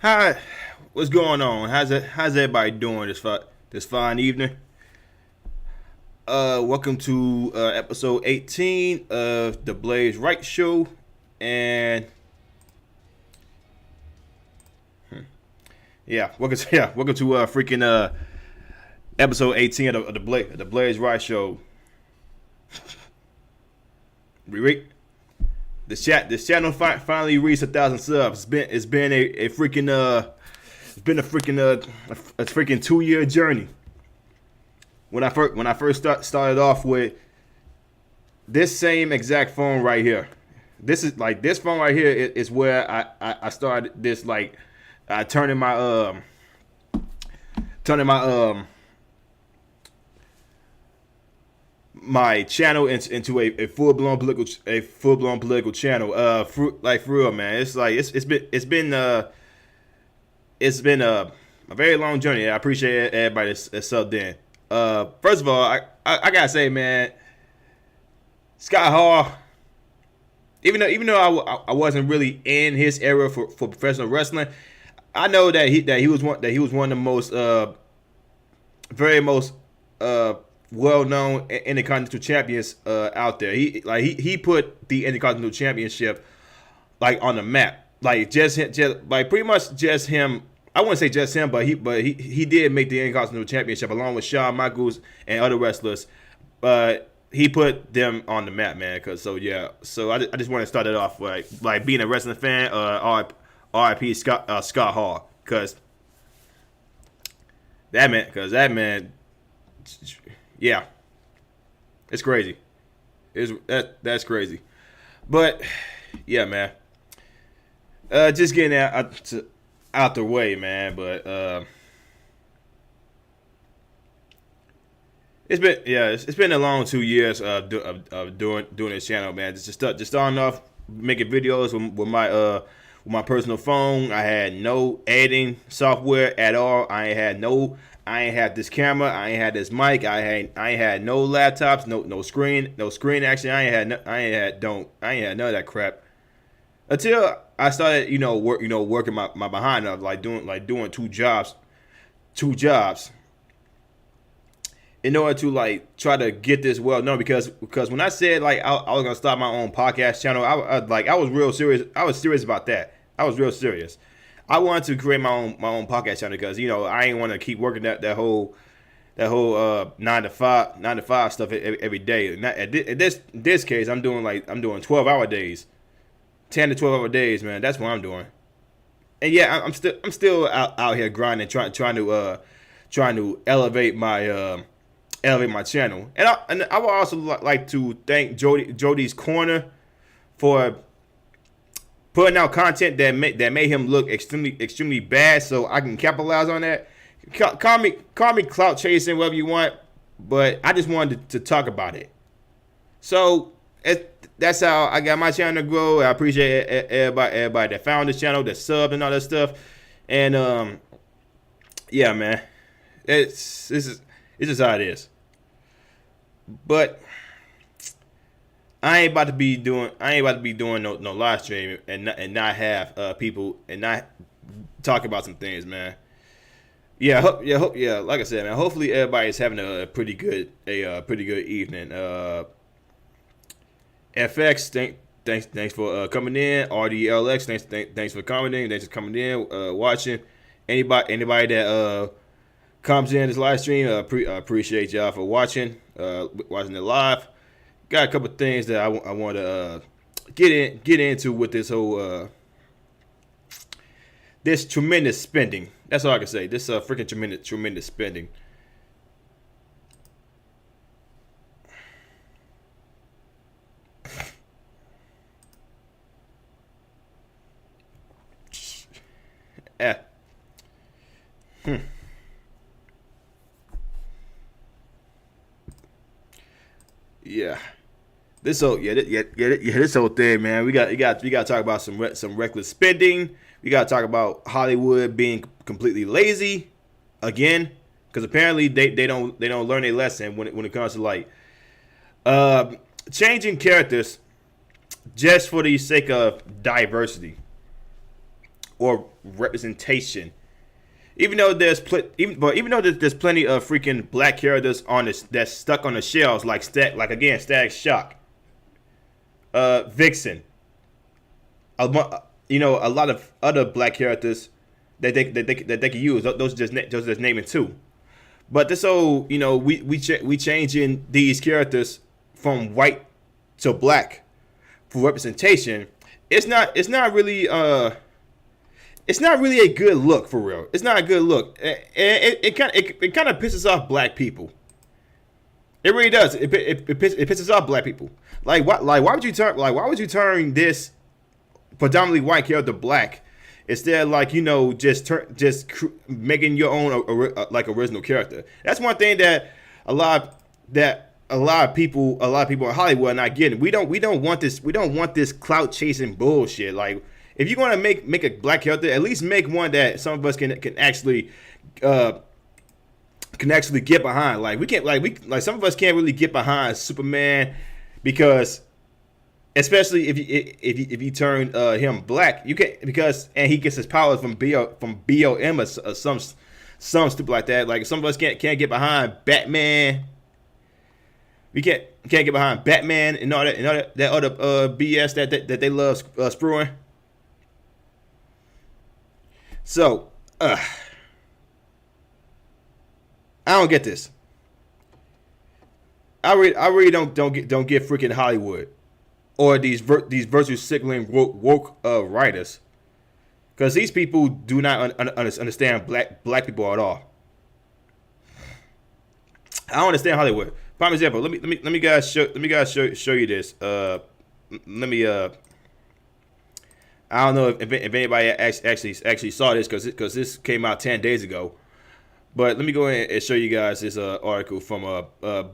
Hi, what's going on? How's everybody doing this fine evening? Welcome to episode 18 of the Wright show, and welcome to freaking episode 18 of the Blaze Wright show. Rick, this channel finally reached 1,000 subs. It's been a freaking a freaking 2 year journey. When I first started off with this same exact phone right here. This phone right here is where I started this turning my my channel into a full blown political channel. For real, man. It's been a very long journey. I appreciate everybody that's subbed in. First of all, I gotta say, man, Scott Hall, even though I wasn't really in his era for professional wrestling, I know that he was one of the most very most well known Intercontinental champions out there. He put the Intercontinental Championship on the map. Like pretty much just him. I wouldn't say just him, but he did make the Intercontinental Championship along with Shawn Michaels and other wrestlers. But he put them on the map, man. So I just want to start it off like being a wrestling fan. R.I.P. Scott Hall, because that man, yeah, it's crazy. That's crazy. But yeah, man. Just getting out the way, man. But it's been a long 2 years of doing this channel, man. Just starting off making videos with my personal phone. I had no editing software at all. I ain't had this camera. I ain't had this mic. I ain't had no laptops, no screen. Actually, I ain't had none of that crap until I started, working my behind up, doing two jobs in order to try to get this well known. Because when I said I was gonna start my own podcast channel, I was real serious. I was serious about that. I was real serious. I wanted to create my own podcast channel because I ain't want to keep working that whole 9 to 5 stuff every day. In this case, I'm doing 12-hour days, 10 to 12 hour days, man. That's what I'm doing. And yeah, I'm still out here grinding, trying to elevate my channel. And I would also like to thank Jody's Corner for putting out content that made him look extremely bad, so I can capitalize on that. Call me clout chasing, whatever you want, but I just wanted to talk about it. So that's how I got my channel to grow. I appreciate everybody that found this channel, that subbed and all that stuff. And yeah, man, it's just how it is. But I ain't about to be doing no live stream and not have people and not talk about some things, man. Yeah. Like I said, man. Hopefully, everybody's having a pretty good evening. FX, thanks for coming in. RDLX, thanks for commenting. Thanks for coming in, watching. Anybody that comes in this live stream, appreciate y'all for watching it live. Got a couple things that I want to get into with this whole this tremendous spending. That's all I can say. This freaking tremendous spending. Eh. Hmm. Yeah. This whole thing, man. We got to talk about some reckless spending. We got to talk about Hollywood being completely lazy again, because apparently they don't learn a lesson when it comes to uh, changing characters just for the sake of diversity. or representation. Even though even though there's plenty of freaking black characters on this that's stuck on the shelves Static Shock, Vixen, a lot of other black characters that they can use. Those just naming two. But this whole we changing these characters from white to black for representation. It's not really a good look for real. It's not a good look. It kind of pisses off black people. It really does. It pisses off black people. Why would you turn this predominantly white character black instead making your own original character? That's one thing that a lot of people in Hollywood are not getting. We don't want this clout chasing bullshit. Like, if you're gonna make a black character, at least make one that some of us can actually get behind. Like, some of us can't really get behind Superman, because especially if you turn him black, you can and he gets his powers from BLM or some stupid like that. Like, some of us can't get behind Batman. We can't get behind Batman and all that other BS that they love spewing. So, I don't get this. I really don't get freaking Hollywood or these virtue signaling woke writers, because these people do not understand black people at all. I don't understand Hollywood. Prime example. Let me guys show you this. I don't know if anybody actually saw this, because this came out 10 days ago. But let me go ahead and show you guys this article from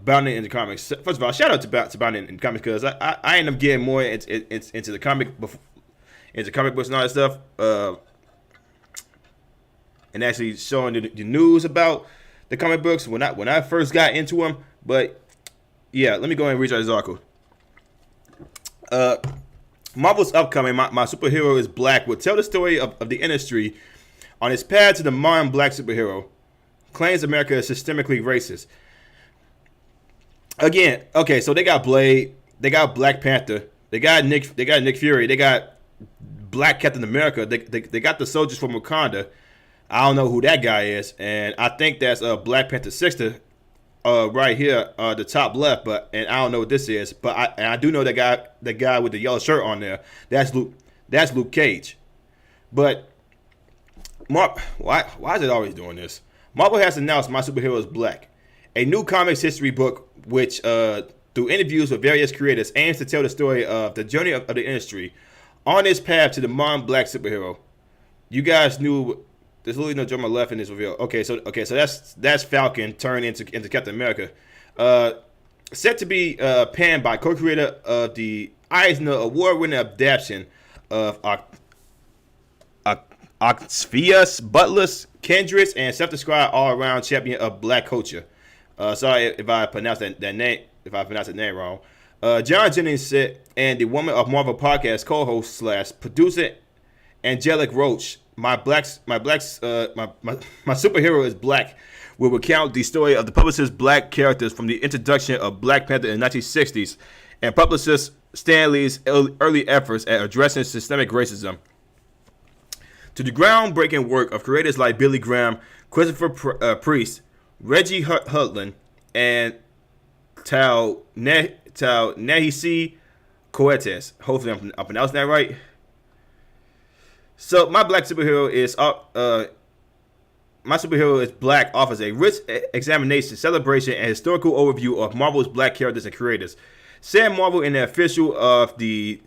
Bounding in the Comics. First of all, shout out to Bounding in the Comics, because I end up getting more into the comic books and all that stuff, and actually showing the news about the comic books when I first got into them. But yeah, let me go ahead and read out this article. Marvel's upcoming My Superhero is Black will tell the story of the industry on its path to the modern black superhero. Claims America is systemically racist. Again, okay, so they got Blade, they got Black Panther, they got Nick Fury, they got Black Captain America, they got the soldiers from Wakanda. I don't know who that guy is, and I think that's Black Panther's sister, right here, the top left, and I don't know what this is, but I do know the guy with the yellow shirt on there. That's Luke Cage. But why is it always doing this? Marvel has announced My Superhero is Black, a new comics history book which, through interviews with various creators, aims to tell the story of the journey of the industry on its path to the modern black superhero. You guys knew. There's literally no drama left in this reveal. Okay, so that's Falcon turned into Captain America. Set to be penned by co-creator of the Eisner Award-winning adaptation of Octavius Butler's Kendricks, and self-described all-around champion of black culture. Sorry if I pronounced that name. If I pronounced that name wrong. John Jennings said, and the Woman of Marvel podcast co-host / producer Angelique Roach, my superhero is black, will recount the story of the publisher's black characters from the introduction of Black Panther in the 1960s and publicist Stan Lee's early efforts at addressing systemic racism, to the groundbreaking work of creators like Billy Graham, Christopher Priest, Reggie Hudlin, and Ta-Nehisi Coates. Hopefully I'm pronouncing that right. So my superhero is Black offers a rich examination, celebration, and historical overview of Marvel's black characters and creators. Said Marvel in the official of the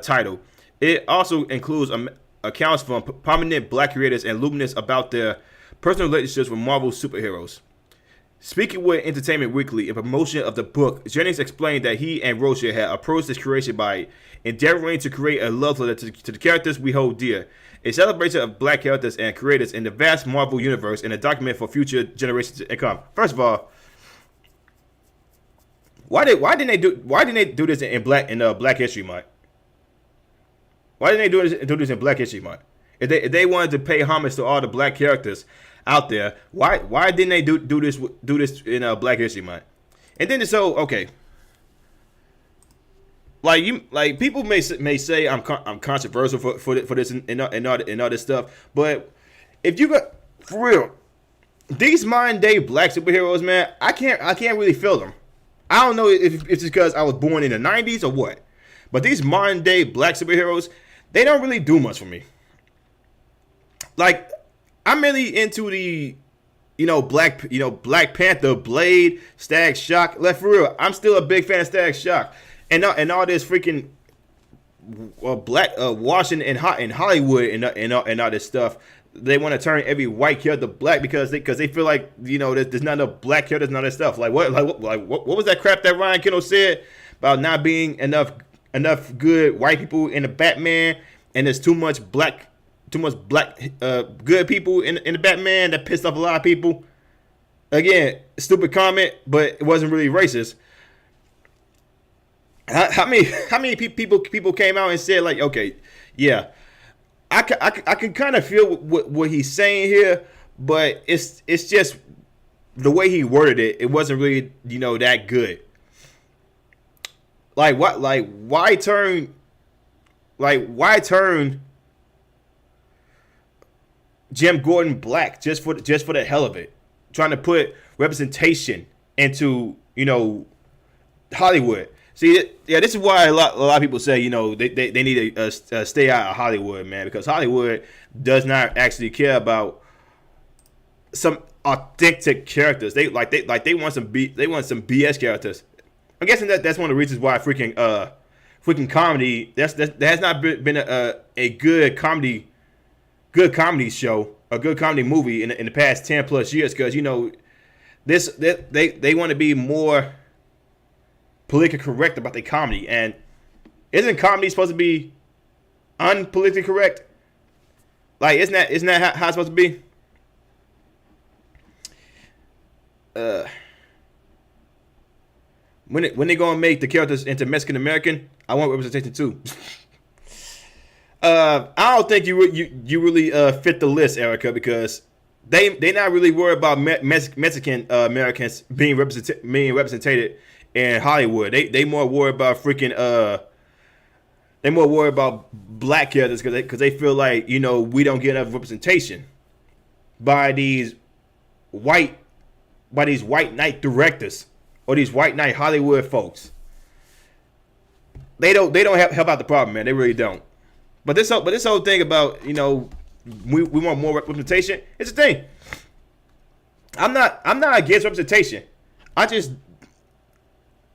title. It also includes accounts from prominent black creators and luminaries about their personal relationships with Marvel superheroes. Speaking with Entertainment Weekly in promotion of the book, Jennings explained that he and Rocha had approached this creation by endeavoring to create a love letter to the characters we hold dear, a celebration of black characters and creators in the vast Marvel universe, and a document for future generations to come. First of all, why didn't they do this in Black History Month? Why didn't they do this in Black History Month? If they wanted to pay homage to all the black characters out there, why didn't they do this in Black History Month? And then so okay, like people may say I'm controversial for this and all this stuff, but if you got for real these modern day black superheroes, man, I can't really feel them. I don't know if it's because I was born in the '90s or what, but these modern day black superheroes, they don't really do much for me. Like I'm really into the Black Panther, Blade, Stag Shock. Like for real, I'm still a big fan of Stag Shock, and all this freaking black washing in Hollywood and all this stuff. They want to turn every white character black because they feel like there's not enough black characters and all that stuff. What was that crap that Ryan Kendall said about not being enough good white people in the Batman, and there's too much black good people in the Batman that pissed off a lot of people. Again, stupid comment, but it wasn't really racist. How many people came out and said like, okay, yeah, I can kind of feel what he's saying here, but it's just the way he worded it. It wasn't really that good. Why turn Jim Gordon black just for the hell of it, trying to put representation into Hollywood. See, yeah, this is why a lot of people say they need to stay out of Hollywood, man, because Hollywood does not actually care about some authentic characters. They want some BS characters. I'm guessing that's one of the reasons why freaking comedy that has not been a good comedy show, a good comedy movie in the past 10 plus years, because they want to be more politically correct about their comedy, and isn't comedy supposed to be unpolitically correct? Like isn't that how it's supposed to be? When they gonna make the characters into Mexican American, I want representation too. I don't think you really fit the list, Erica, because they not really worried about Mexican Americans being represented in Hollywood. They more worried about they more worried about black characters because they feel like we don't get enough representation by these white knight directors or these white knight Hollywood folks. They don't help out the problem, man. They really don't. But this whole thing about we want more representation. It's the thing. I'm not against representation. I just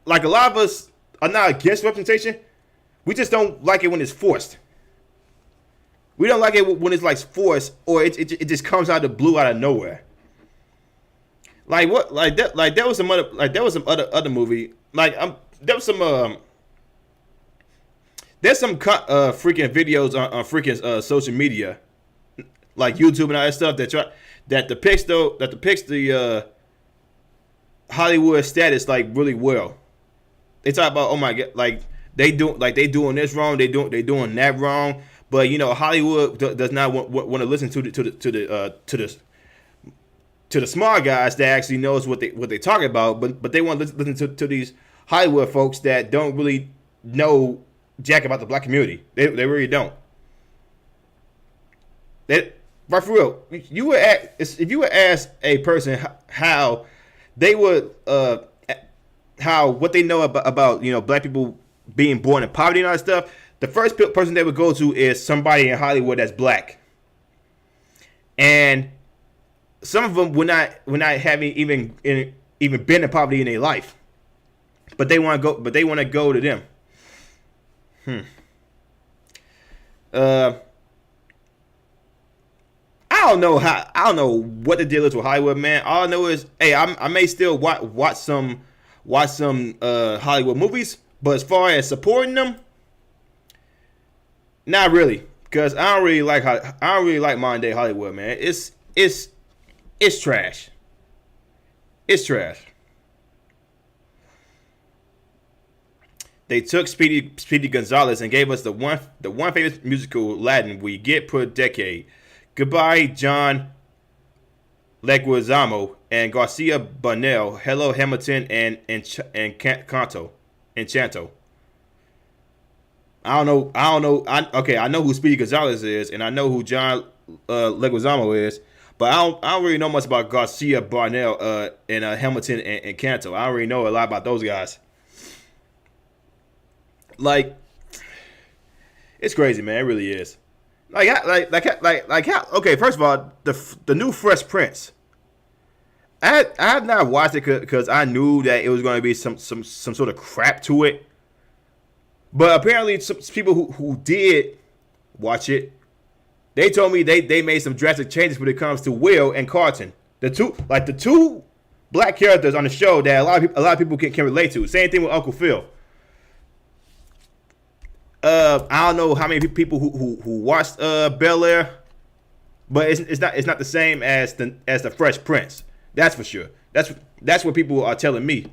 like a lot of us are not against representation. We just don't like it when it's forced. We don't like it when it's like forced or it just comes out of the blue out of nowhere. Like what? Like that? Like there was some other movie. Like there was some there's some freaking videos on freaking social media, like YouTube and all that stuff that depicts the Hollywood status like really well. They talk about, oh my god, like they doing this wrong, they doing that wrong, but Hollywood does not want to listen to the smart guys that actually knows what they talking about, but they want to listen to these Hollywood folks that don't really know jack about the black community. They really don't. Right, for real, if you would ask a person how they would what they know about black people being born in poverty and all that stuff, the first person they would go to is somebody in Hollywood that's black, and some of them would not having even been in poverty in their life, but they want to go to them. I don't know what the deal is with Hollywood, man. All I know is, hey, I may still watch some Hollywood movies, but as far as supporting them, not really, because I don't really like modern day Hollywood, man. It's trash. It's trash. They took Speedy Gonzalez and gave us the one famous musical Latin we get per decade. Goodbye, John Leguizamo and Garcia Bernal. Hello, Hamilton and Canto. Enchanto. I don't know. I know who Speedy Gonzalez is, and I know who John Leguizamo is, but I don't really know much about Garcia Bernal and Hamilton and Canto. I don't really know a lot about those guys. Like, it's crazy, man. It really is. How? Okay, first of all, the new Fresh Prince. I have not watched it because I knew that it was going to be some sort of crap to it. But apparently, some people who did watch it, they told me they made some drastic changes when it comes to Will and Carlton. The two black characters on the show that a lot of people can relate to. Same thing with Uncle Phil. I don't know how many people who watched Bel Air, but it's not the same as the Fresh Prince. That's for sure. That's what people are telling me.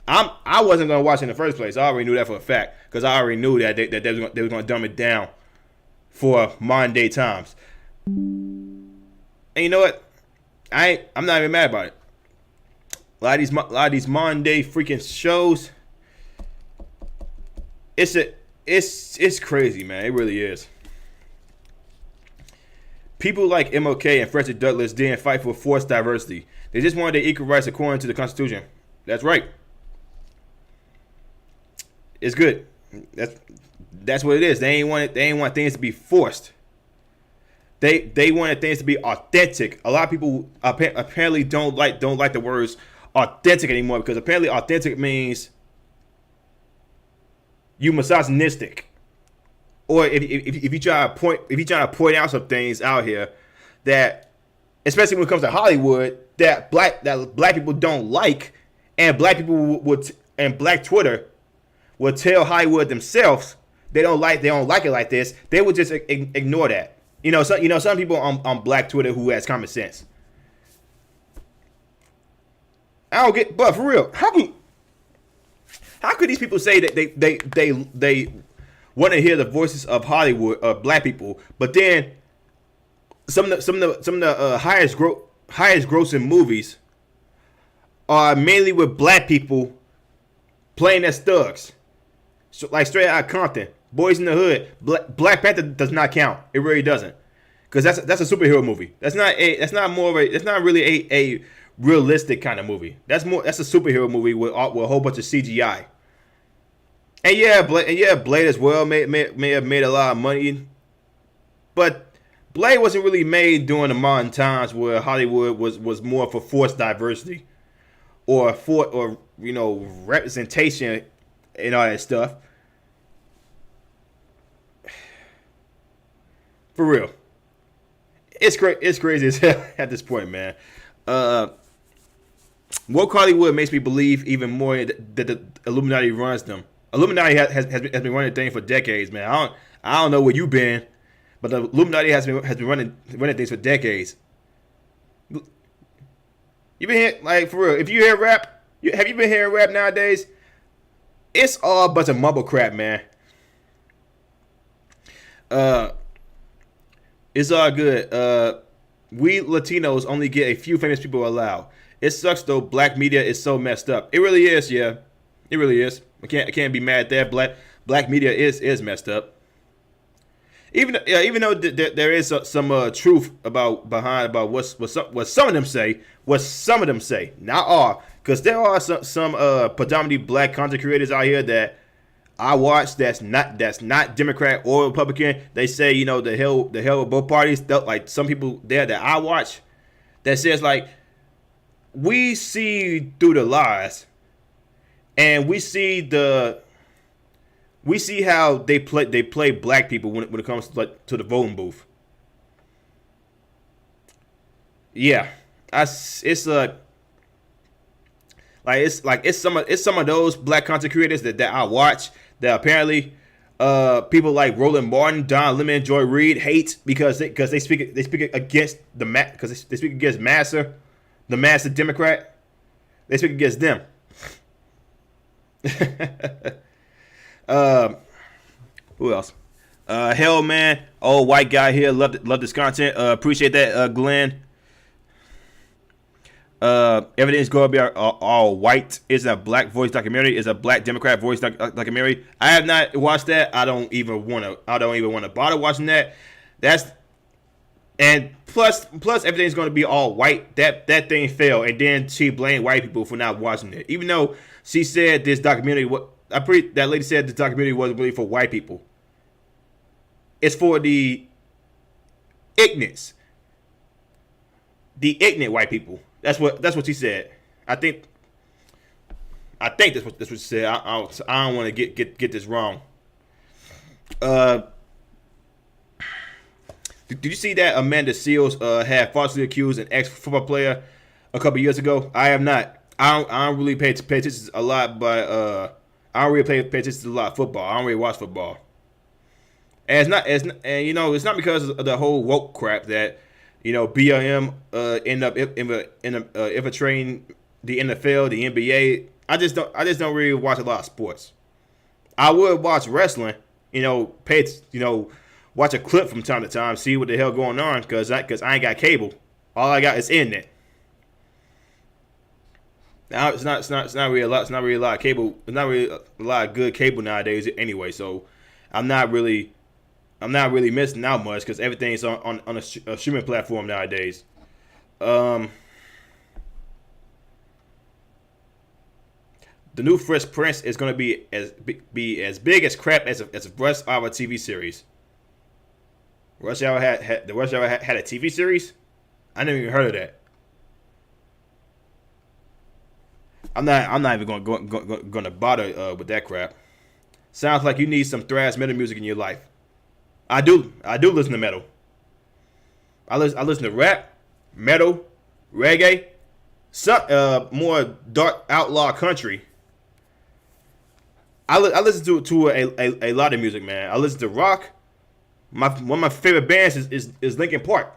I wasn't gonna watch it in the first place. I already knew that for a fact because I already knew that they was gonna dumb it down for modern day times. And you know what? I'm not even mad about it. A lot of these modern day freaking shows. It's crazy, man. It really is. People like MLK and Frederick Douglass didn't fight for forced diversity. They just wanted their equal rights according to the Constitution. That's right. It's good. That's what it is. They ain't want things to be forced. They wanted things to be authentic. A lot of people apparently don't like the words authentic anymore because apparently authentic means you misogynistic, or if you try to point out some things out here that, especially when it comes to Hollywood, that black people don't like, and black people and black Twitter will tell Hollywood themselves they don't like it like this. They would just ignore that. Some people on black Twitter who has common sense. I don't get, but for real, how could these people say that they want to hear the voices of Hollywood black people, but then some of the highest grossing movies are mainly with black people playing as thugs, so, like Straight Outta Compton, Boys in the Hood. Black Panther does not count. It really doesn't, because that's a superhero movie. That's not really a realistic kind of movie. That's a superhero movie with a whole bunch of CGI. And Blade as well may have made a lot of money, but Blade wasn't really made during the modern times where Hollywood was more for forced diversity or representation and all that stuff. For real, it's crazy as hell at this point, man. Woke Hollywood makes me believe even more that the Illuminati runs them. Illuminati has been running things for decades, man. I don't know where you've been, but the Illuminati has been running things for decades. You been here, like, for real? If you hear rap, have you been hearing rap nowadays? It's all a bunch of mumble crap, man. It's all good. We Latinos only get a few famous people allowed. It sucks though. Black media is so messed up. It really is, yeah. It really is. I can't be mad at that. Black media is messed up. Even though there is some truth behind what some of them say. What some of them say, not all, because there are some predominantly black content creators out here that I watch that's not Democrat or Republican. They say, the hell with both parties. Like some people there that I watch that says, like, we see through the lies, and we see how they play black people when it comes to the voting booth. Yeah, it's some of those black content creators that I watch that apparently people like Roland Martin, Don Lemon, Joy Reid hate because they speak against because they speak against the Master Democrat. They speak against them. Uh, who else? Hell, man, old white guy here. Love this content. Appreciate that, Glenn. Everything's going to be all white. It's a black voice documentary. It's a black Democrat voice documentary. I have not watched that. I don't even want to bother watching that. That's and plus everything's going to be all white. That thing failed, and then she blamed white people for not watching it, even though she said this documentary. That lady said the documentary wasn't really for white people. It's for the ignorance, the ignorant white people. That's what she said. I think that's what she said. I don't want to get this wrong. Did you see that Amanda Seals had falsely accused an ex-football player a couple years ago? I have not. I don't really pay attention a lot, but I don't really pay attention to a lot of football. I don't really watch football. And it's not because of the whole woke crap that BLM end up infiltrating the NFL, the NBA. I just don't really watch a lot of sports. I would watch wrestling, watch a clip from time to time, see what the hell going on, because I ain't got cable. All I got is internet. Now it's not really a lot. It's not really a lot of cable. It's not really a lot of good cable nowadays anyway. So I'm not really missing out much because everything's on a streaming platform nowadays. The new Fresh Prince is going to be as big as crap as a Rush Hour TV series. Rush Hour had a TV series? I never even heard of that. I'm not even going to bother with that crap. Sounds like you need some thrash metal music in your life. I do listen to metal. I listen to rap, metal, reggae, some more dark outlaw country. I listen to a lot of music, man. I listen to rock. One of my favorite bands is Linkin Park.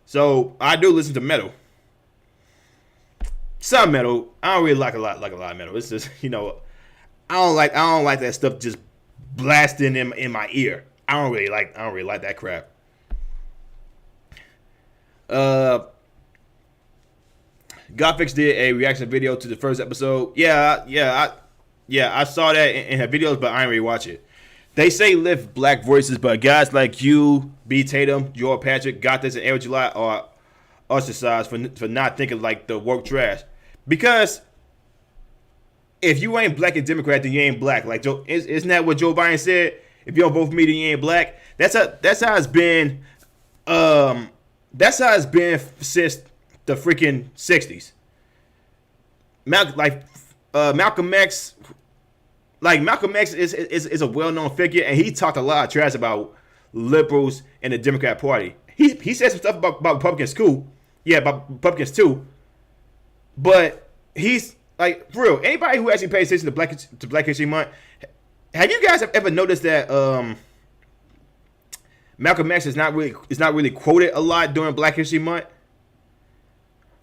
So I do listen to metal. Some metal. I don't really like a lot of metal. It's just, I don't like that stuff just blasting in my ear. I don't really like that crap. Godfix did a reaction video to the first episode. I saw that in her videos, but I didn't really watch it. They say lift black voices, but guys like you, B. Tatum, Joel Patrick, Godfix, and Eric July are ostracized for not thinking like the woke trash. Because if you ain't black and Democrat, then you ain't black. Like isn't that what Joe Biden said? If you don't vote for me, then you ain't black. That's how it's been. That's how it's been since the freaking 60s. Malcolm X. Like Malcolm X is a well-known figure, and he talked a lot of trash about liberals and the Democrat Party. He said some stuff about Republicans too. Yeah, about Republicans too. But he's like, for real, anybody who actually pays attention to Black History Month, have you guys ever noticed that Malcolm X is not really quoted a lot during Black History Month?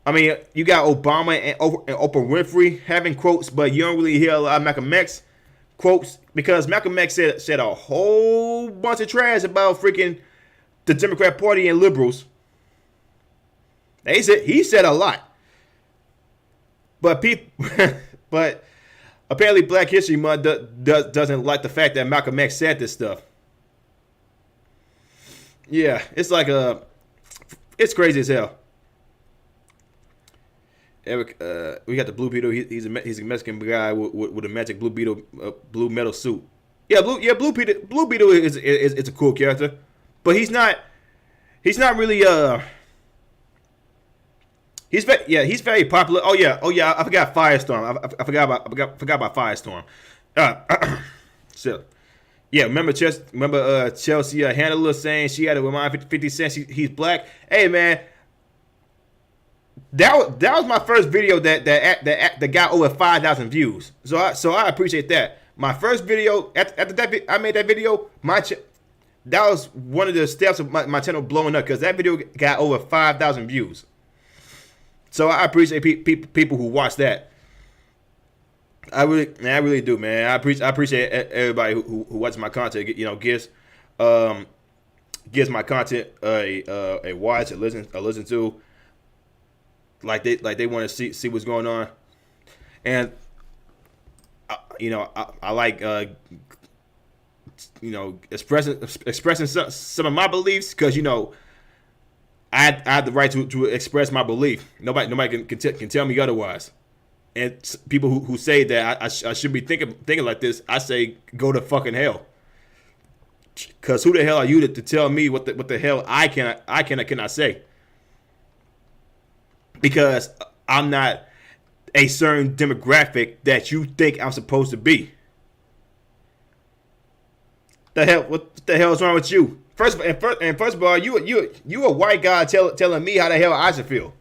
I mean, you got Obama and Oprah Winfrey having quotes, but you don't really hear a lot of Malcolm X quotes because Malcolm X said a whole bunch of trash about freaking the Democrat Party and liberals. He said a lot. But but apparently Black History Month doesn't like the fact that Malcolm X said this stuff. Yeah, it's like it's crazy as hell. Eric, we got the Blue Beetle. He's a Mexican guy with a magic Blue Beetle blue metal suit. Blue Beetle is a cool character, but he's not really He's very popular. Oh yeah. I forgot Firestorm. I forgot about Firestorm. So, yeah. Remember Chelsea Handler saying she had to remind 50 Cent he's black. Hey man, that was my first video that got over 5,000 views. So I appreciate that. My first video after that I made that video. That was one of the steps of my channel blowing up because that video got over 5,000 views. So I appreciate people who watch that. I really do, man. I appreciate everybody who watches my content. Um, gives my content a watch, a listen to, like they want to see what's going on, and I like expressing some of my beliefs because I have the right to express my belief. Nobody can tell me otherwise. And people who say that I should be thinking like this, I say go to fucking hell. Cause who the hell are you to tell me what the hell I cannot say? Because I'm not a certain demographic that you think I'm supposed to be. What the hell is wrong with you? First of all, you a white guy telling me how the hell I should feel.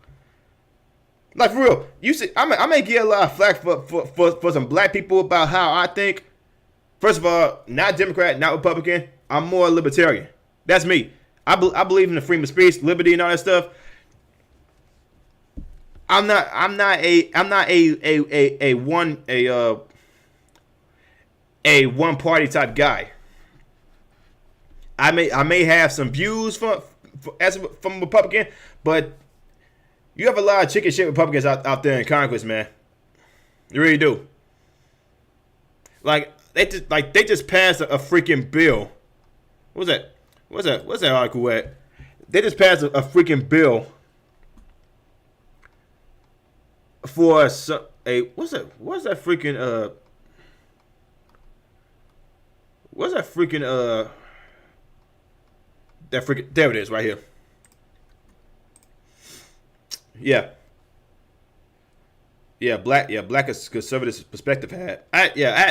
Like for real, you see, I may get a lot of flack for some black people about how I think. First of all, not Democrat, not Republican. I'm more libertarian. That's me. I believe in the freedom of speech, liberty, and all that stuff. I'm not a one party type guy. I may have some views from Republican, but you have a lot of chicken shit Republicans out there in Congress, man. You really do. Like they just passed a freaking bill. What's that article at? They just passed a freaking bill for what's that there it is right here. Black conservative perspective had. I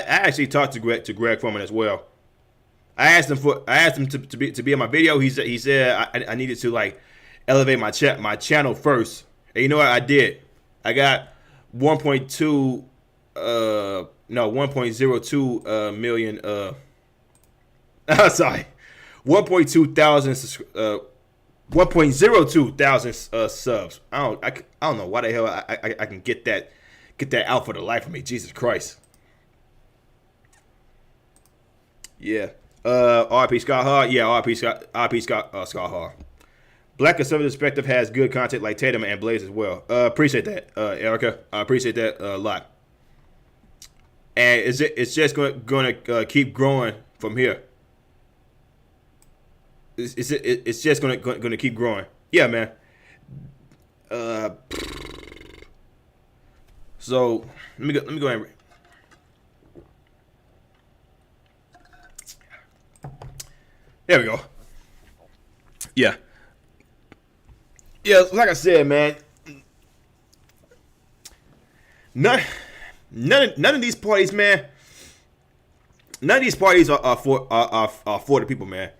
actually talked to Greg Foreman as well. I asked him to be in my video. He said I needed to like elevate my channel first. And you know what I did? I got 1.02 million sorry. 1.02 thousand subs. I don't know why the hell I can get that out for the life of me. Jesus Christ. Yeah. RP Scott Hall. Yeah, RP Scott Hall. Black conservative perspective has good content like Tatum and Blaze as well. Appreciate that, Erica. I appreciate that a lot. And it's just going to keep growing from here. It's just going to keep growing. Yeah, man. So let me go ahead and. There we go. Yeah. Yeah, like I said, man. None of these parties, man. None of these parties are for the people, man.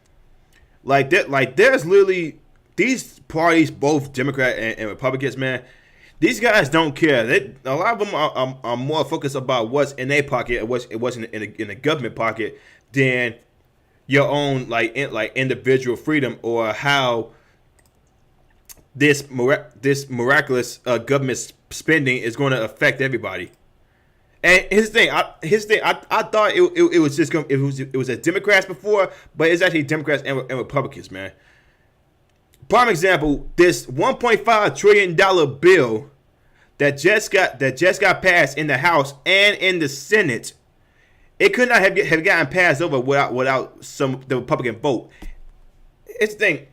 Like there's literally these parties, both Democrat and Republicans, man. These guys don't care. A lot of them are more focused about what's in their pocket and what's in the government pocket than your own like individual freedom or how this miraculous government spending is going to affect everybody. And his thing, I thought it was just it was a Democrats before, but it's actually Democrats and Republicans, man. Prime example: this $1.5 trillion bill that just got passed in the House and in the Senate. It could not have gotten passed over without the Republican vote. It's the thing.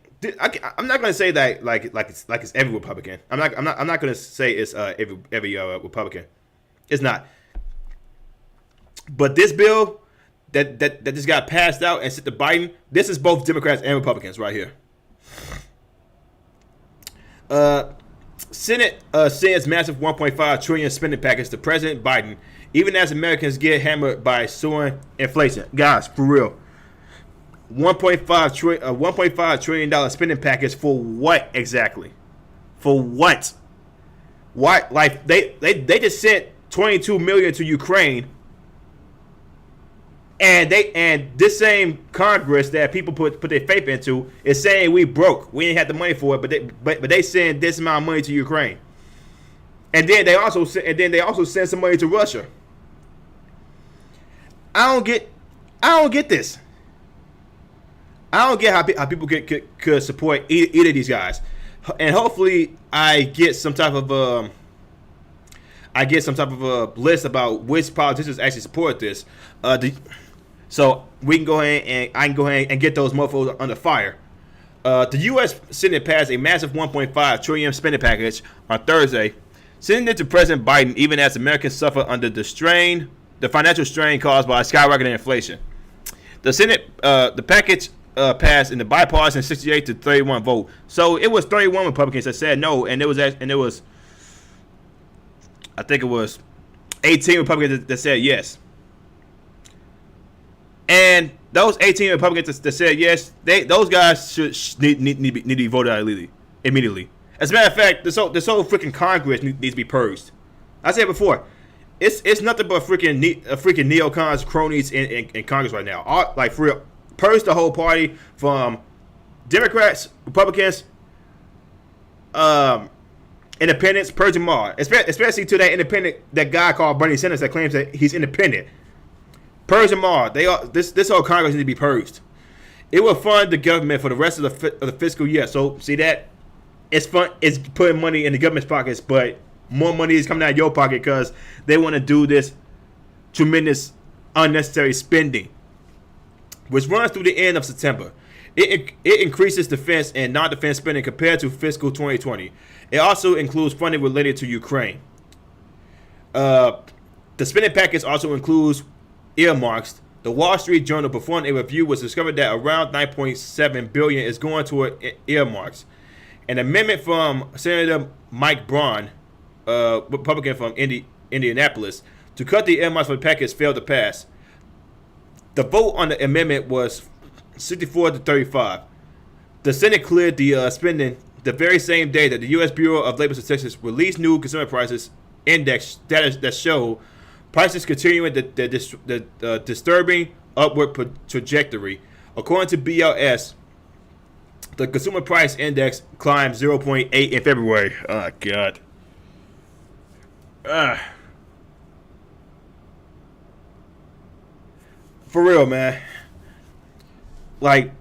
I'm not going to say that like it's every Republican. I'm not going to say it's every Republican. It's not. But this bill that just got passed out and sent to Biden, this is both Democrats and Republicans right here. Senate sends massive $1.5 trillion spending package to President Biden, even as Americans get hammered by soaring inflation. Guys, for real. $1.5 trillion spending package for what exactly? For what? Why? Like they just sent $22 million to Ukraine. And this same Congress that people put their faith into is saying we broke. We ain't had the money for it, but they send this amount of money to Ukraine. And then they also send some money to Russia. I don't get, I don't get this. I don't get how people could support either of these guys, and hopefully I get some type of a list about which politicians actually support this. So we can go ahead and I can go ahead and get those motherfuckers under fire. The U.S. Senate passed a massive 1.5 trillion spending package on Thursday, sending it to President Biden even as Americans suffer under the financial strain caused by skyrocketing inflation. The package passed in the bipartisan 68 to 31 vote. So it was 31 Republicans that said no, and it was I think it was 18 Republicans that said yes. And those 18 Republicans that said yes, those guys should need to be voted out immediately. As a matter of fact, this whole freaking Congress needs to be purged. I said before, it's nothing but freaking neocons, cronies in Congress right now. Like for real, purge the whole party from Democrats, Republicans, independents, purge them all. Especially to that guy called Bernie Sanders that claims that he's independent. Purge them all. This whole Congress needs to be purged. It will fund the government for the rest of the fiscal year. So see that it's putting money in the government's pockets, but more money is coming out of your pocket because they want to do this tremendous unnecessary spending, which runs through the end of September. It increases defense and non-defense spending compared to fiscal 2020. It also includes funding related to Ukraine. The spending package also includes earmarks. The Wall Street Journal performed a review which discovered that around $9.7 billion is going toward earmarks. An amendment from Senator Mike Braun, Republican from Indianapolis, to cut the earmarks for the package failed to pass. The vote on the amendment was 64 to 35. The Senate cleared the spending the very same day that the U.S. Bureau of Labor Statistics released new consumer prices index data that show prices continuing the disturbing upward trajectory. According to BLS, the consumer price index climbed 0.8 in February. Oh, God. For real, man. Like,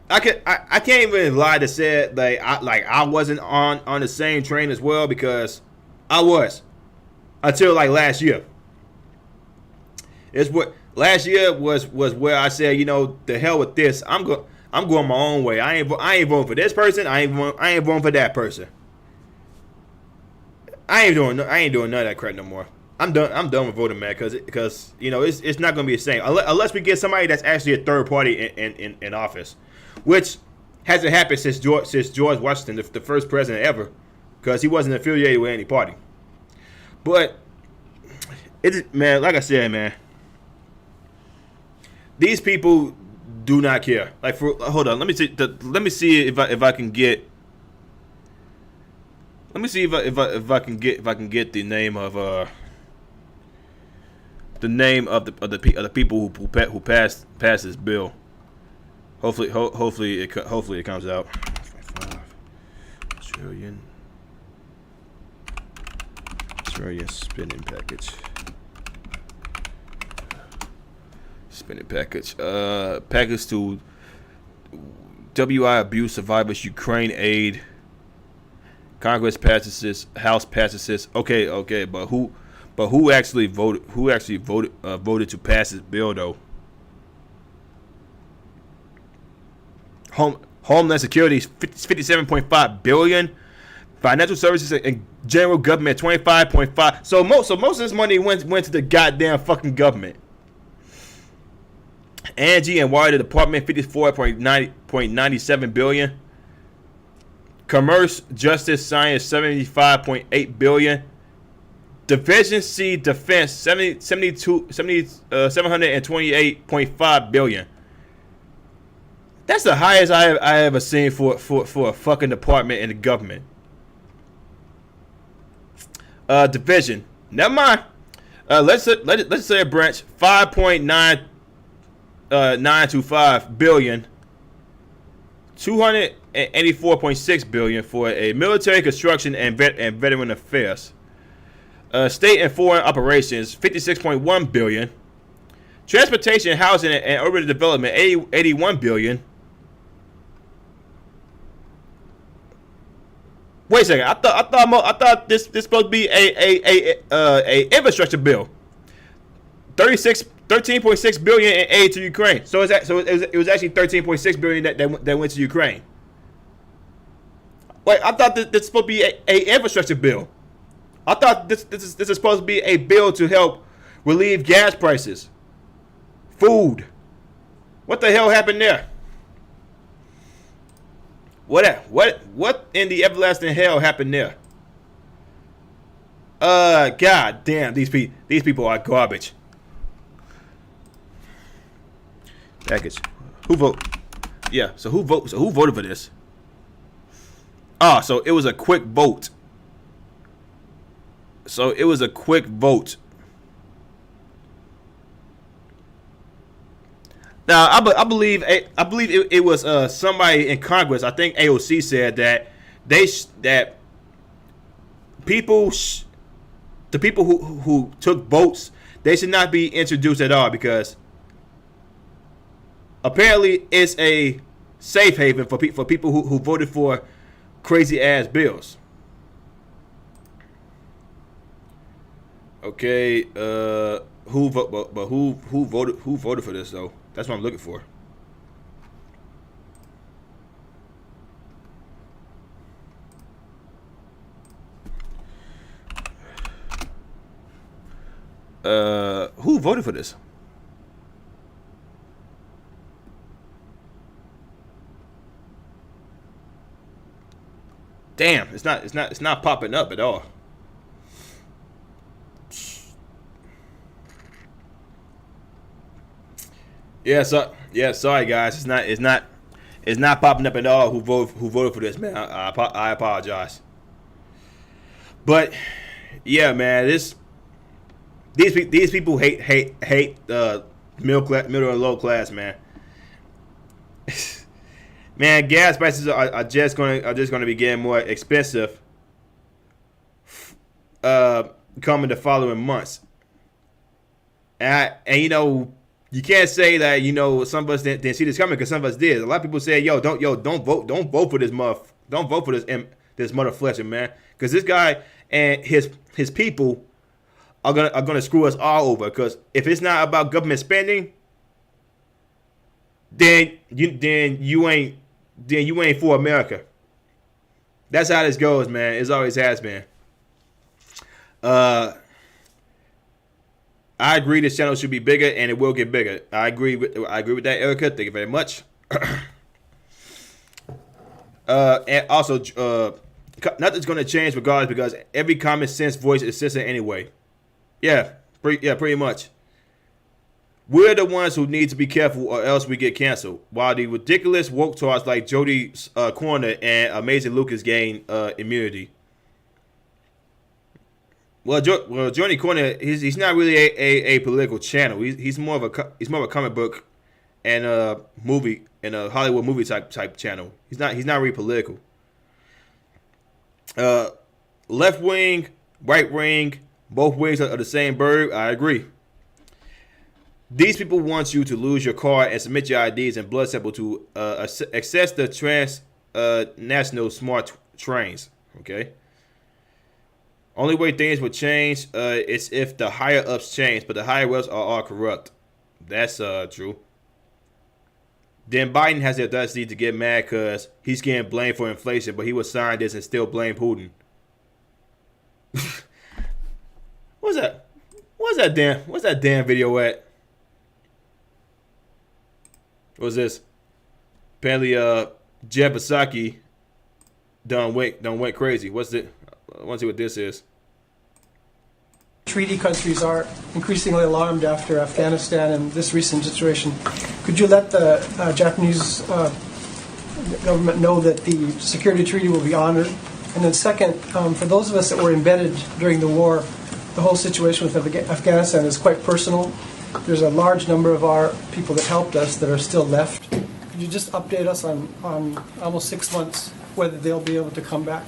I can't even lie to say it, I wasn't on the same train as well, because I was until like last year. Last year was where I said, the hell with this. I'm going my own way. I ain't voting for this person. I ain't voting for that person. I ain't doing none of that crap no more. I'm done with voting, man, because it's not going to be the same unless we get somebody that's actually a third party in office, which hasn't happened since George Washington, the first president ever, because he wasn't affiliated with any party. But man, like I said, man, these people do not care. Like, hold on, let me see if I can get. Let me see if I can get the name of the people who passed this bill. Hopefully it comes out. 5 trillion spending package. Package to WI abuse survivors, Ukraine aid. Congress passes this, House passes this. Okay, but who actually voted? Who actually voted to pass this bill though? Homeland Security is $57.5 billion. Financial services and general government $25.5. So most of this money went to the goddamn fucking government. Energy and Water Department $54.97 billion. Commerce, Justice, Science $75.8 billion. Division C Defense $728.5 billion. That's the highest I ever seen for a fucking department in the government. Division, never mind. Let's say a branch $5.925 billion. $284.6 billion for a military construction and veteran affairs. State and foreign operations $56.1 billion. Transportation, housing, and urban development, 81 billion. Wait a second. I thought this supposed to be a infrastructure bill. 13.6 billion in aid to Ukraine. So it was actually 13.6 billion that went to Ukraine. Wait, I thought this was supposed to be a infrastructure bill. I thought this is supposed to be a bill to help relieve gas prices, food. What the hell happened there? What in the everlasting hell happened there? God damn, these people are garbage. Package. Who vote? Yeah. So who voted for this? Ah, so it was a quick vote. Now, I believe it was somebody in Congress. I think AOC said that that the people who took votes, they should not be introduced at all, because apparently it's a safe haven for people who voted for crazy ass bills. Okay, who voted for this though? That's what I'm looking for. Who voted for this? Damn, it's not popping up at all. Sorry guys, it's not popping up at all. Who voted for this, man? I apologize. But yeah, man, these people hate middle and low class, man. Man, gas prices are just gonna be getting more expensive coming the following months. And you know, you can't say that, you know, some of us didn't see this coming, because some of us did. A lot of people said, don't vote for this this mother Fletcher, man, because this guy and his people are gonna screw us all over. Because if it's not about government spending, then you ain't for America. That's how this goes, man. It always has been. I agree this channel should be bigger, and it will get bigger. I agree with that, Erica. Thank you very much. And also, nothing's gonna change regardless, because every common sense voice is censored anyway. Yeah, pretty much. We're the ones who need to be careful, or else we get canceled. While the ridiculous woke tards like Jody Corner and Amazing Lucas gain immunity. Well, Jody Corner, he's not really a political channel. He's more of a comic book and a movie and a Hollywood movie type channel. He's not really political. Left wing, right wing, both wings are the same bird. I agree. These people want you to lose your car and submit your IDs and blood sample to access the national smart trains. Okay. Only way things would change is if the higher ups change, but the higher ups are all corrupt. That's true. Then Biden has the audacity to get mad because he's getting blamed for inflation, but he was signed this and still blame Putin. What's that? What's that damn video at? What's this? Apparently, Jeff Psaki done went crazy. What's it? I want to see what this is. Treaty countries are increasingly alarmed after Afghanistan and this recent situation. Could you let the Japanese government know that the security treaty will be honored? And then second, for those of us that were embedded during the war, the whole situation with Afghanistan is quite personal. There's a large number of our people that helped us that are still left. Could you just update us on almost 6 months whether they'll be able to come back?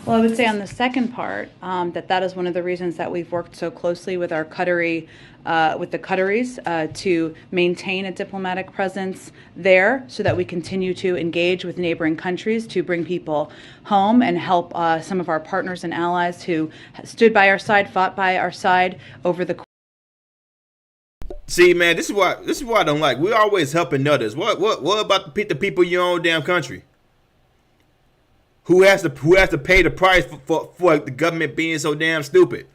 Well, I would say on the second part, that is one of the reasons that we've worked so closely with our with the Qataris, to maintain a diplomatic presence there, so that we continue to engage with neighboring countries to bring people home and help some of our partners and allies who stood by our side, fought by our side over the. See, man, this is what I don't like. We're always helping others. What about the people in your own damn country? Who has to pay the price for the government being so damn stupid?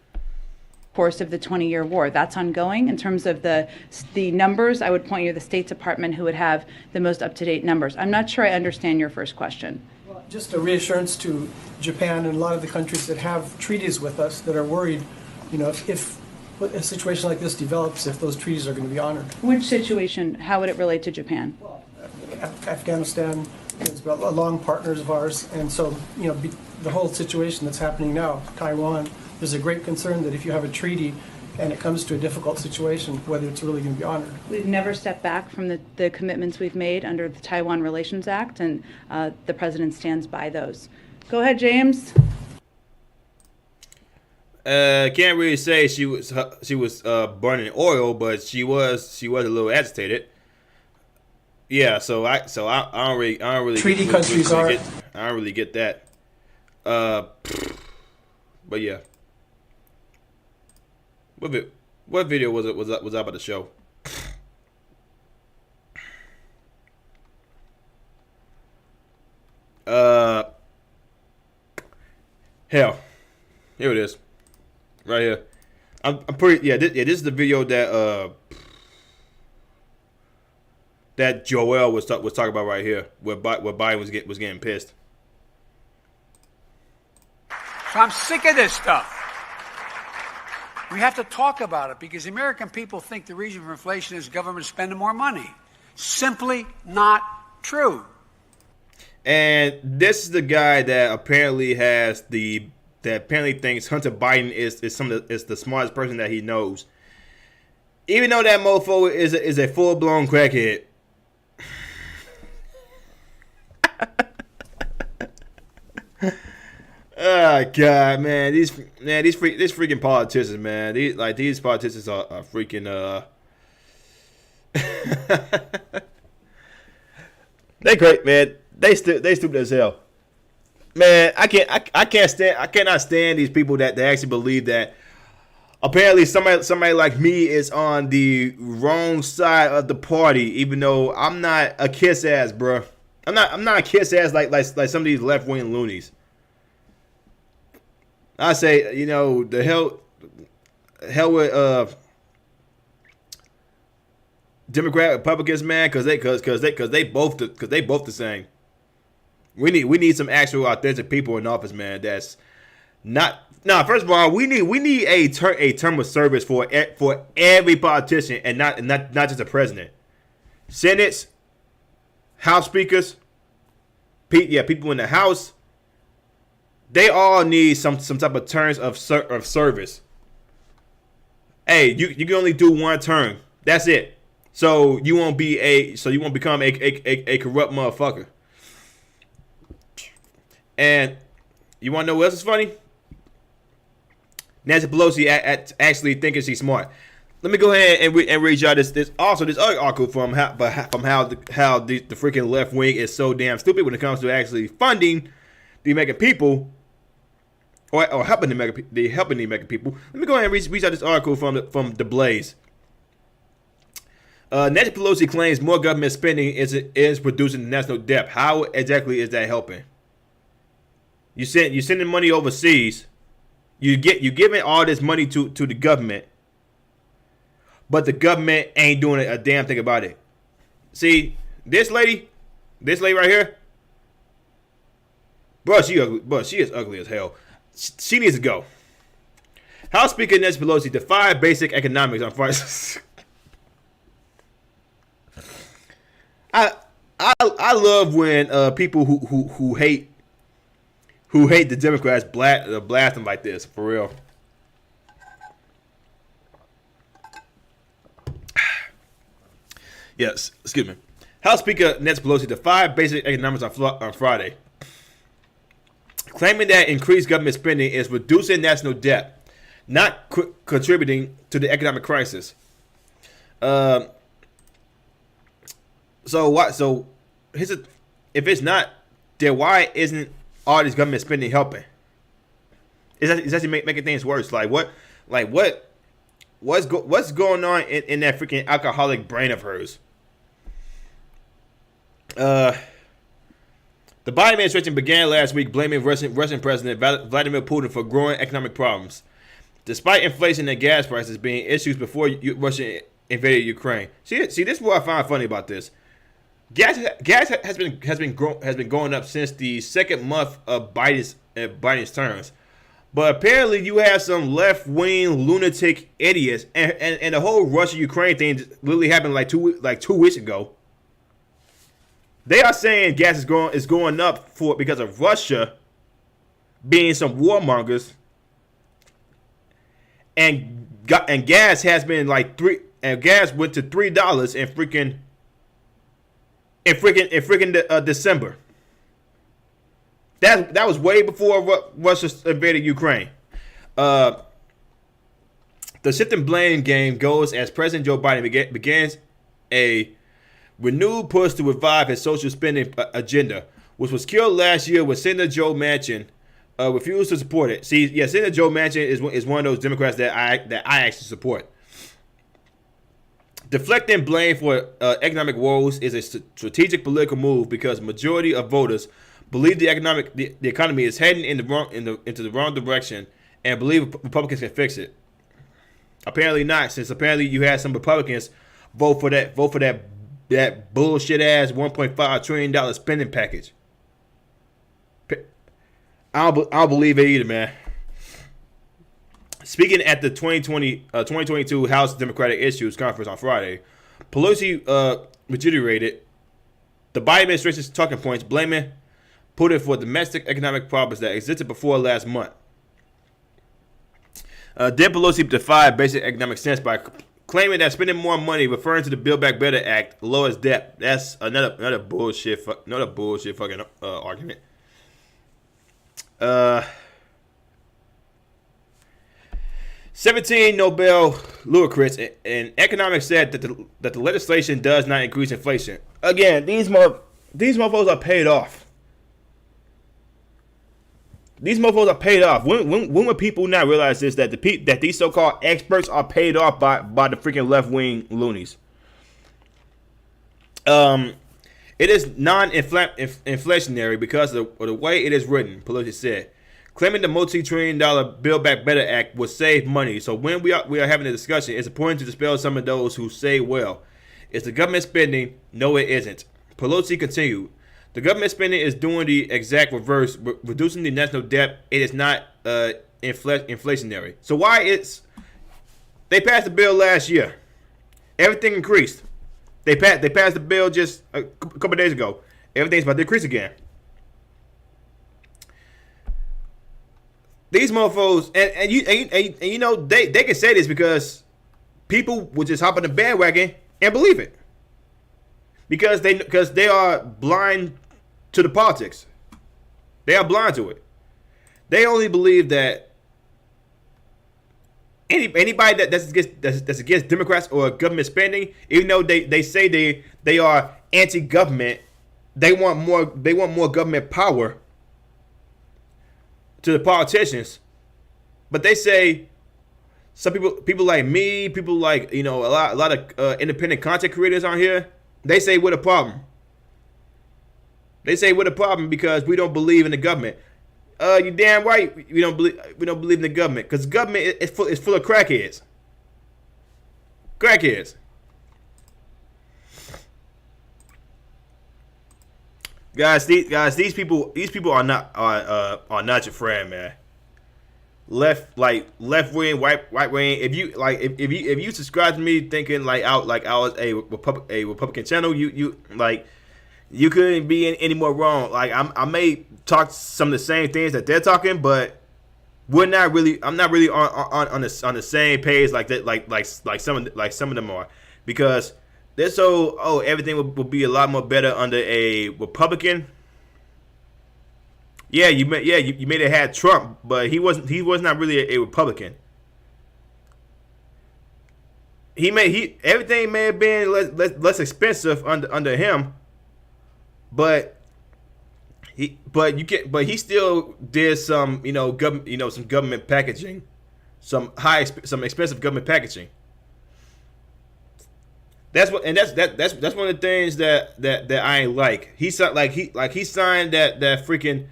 Course of the 20-year war. That's ongoing. In terms of the numbers, I would point you to the State Department, who would have the most up-to-date numbers. I'm not sure I understand your first question. Well, just a reassurance to Japan and a lot of the countries that have treaties with us that are worried, if a situation like this develops, if those treaties are going to be honored. Which situation? How would it relate to Japan? Well, Afghanistan is long partners of ours, and so the whole situation that's happening now, Taiwan, there's a great concern that if you have a treaty and it comes to a difficult situation, whether it's really going to be honored. We've never stepped back from the commitments we've made under the Taiwan Relations Act, and the president stands by those. Go ahead, James. Can't really say she was burning oil, but she was a little agitated. Yeah, so I don't really Treaty countries are. I don't really get that. But yeah. What video was I about to show? Hell, here it is, right here. I'm pretty This is the video that Joel was talking about right here, where Biden was getting pissed. So I'm sick of this stuff. We have to talk about it because the American people think the reason for inflation is government spending more money. Simply not true. And this is the guy that apparently thinks Hunter Biden is the smartest person that he knows, even though that mofo is a full blown crackhead. Oh God, man, these freaking politicians, man. These politicians are freaking they great, man. They stupid as hell, man. I cannot stand these people that actually believe that apparently somebody like me is on the wrong side of the party, even though I'm not a kiss ass, bro. I'm not a kiss ass like some of these left wing loonies. I say, the hell with Democrat Republicans, man, because they both the same. We need some actual authentic people in office, man. That's not. No, first of all, we need a term of service for every politician, and not just the president. Senates, House speakers, people in the House. They all need some type of terms of service. Hey, you can only do one term. That's it. So you won't become a corrupt motherfucker. And you want to know what else is funny? Nancy Pelosi actually thinking she's smart. Let me go ahead and read y'all this other article from how the freaking left wing is so damn stupid when it comes to actually funding the American people or helping the American people. Let me go ahead and read out this article from the Blaze. Nancy Pelosi claims more government spending is producing national debt. How exactly is that helping? You sending money overseas. You giving all this money to the government, but the government ain't doing a damn thing about it. See, this lady right here, bro, she is ugly as hell. She needs to go. House Speaker Nancy Pelosi defied basic economics on Friday. I love when people who hate the Democrats blast them like this, for real. Yes, excuse me. House Speaker Nancy Pelosi defied basic economics on Friday, claiming that increased government spending is reducing national debt, not contributing to the economic crisis. So what? So if it's not, then why isn't all this government spending helping? It's actually making things worse. What's going on in that freaking alcoholic brain of hers? The Biden administration began last week blaming Russian President Vladimir Putin for growing economic problems, despite inflation and gas prices being issues before Russia invaded Ukraine. See, this is what I find funny about this. Gas has been going up since the second month of Biden's terms. But apparently you have some left-wing lunatic idiots, and the whole Russia-Ukraine thing literally happened like 2 weeks ago. They are saying gas is going up because of Russia being some warmongers, and gas has been gas went to $3 in freaking December. That was way before Russia invaded Ukraine. The shift and blame game goes as President Joe Biden begins a renewed push to revive his social spending agenda, which was killed last year when Senator Joe Manchin refused to support it. See, yeah, Senator Joe Manchin is one of those Democrats that I actually support. Deflecting blame for economic woes is a strategic political move because majority of voters believe the economy is heading into the wrong direction and believe Republicans can fix it. Apparently not, since apparently you had some Republicans vote for that bullshit ass $1.5 trillion spending package. I don't believe it either, man. Speaking at the 2022 House Democratic Issues Conference on Friday, Pelosi reiterated the Biden administration's talking points, blaming Putin for domestic economic problems that existed before last month. Then Pelosi defied basic economic sense by claiming that spending more money, referring to the Build Back Better Act, lowers debt. That's another bullshit fucking argument. 17 Nobel laureates in economics said that the legislation does not increase inflation. Again, these motherfuckers are paid off. These motherfuckers are paid off. When will people not realize this, that that these so-called experts are paid off by the freaking left-wing loonies? It is non-inflationary because of the way it is written, Pelosi said, claiming the multi-trillion-dollar Build Back Better Act would save money. So when we are having a discussion, it's important to dispel some of those who say, well, it's the government spending. No, it isn't. Pelosi continued. The government spending is doing the exact reverse, reducing the national debt. It is not inflationary. So they passed the bill last year. Everything increased. They passed the bill just a couple days ago. Everything's about to increase again. These mofos, and you know they can say this because people would just hop on the bandwagon and believe it because they are blind to the politics. They are blind to it. They only believe that anybody that's against Democrats or government spending, even though they say they are anti-government, they want more government power to the politicians. But they say some people like me, people like a lot of independent content creators on here, they say we're the problem. They say we're the problem because we don't believe in the government. You damn right we don't believe in the government because government is full of crackheads. Crackheads. Guys, these people are not your friend, man. Left wing, right wing. If you subscribe to me thinking I was a Republican channel, you couldn't be any more wrong. I may talk some of the same things that they're talking, but I'm not really on the same page like that like some of them are, because they're everything will be a lot more better under a Republican. Yeah, you made it had Trump, but he was not really a Republican. Everything may have been less expensive under him, but he still did some some government packaging, some expensive government packaging. That's one of the things that I ain't like. He signed he signed that freaking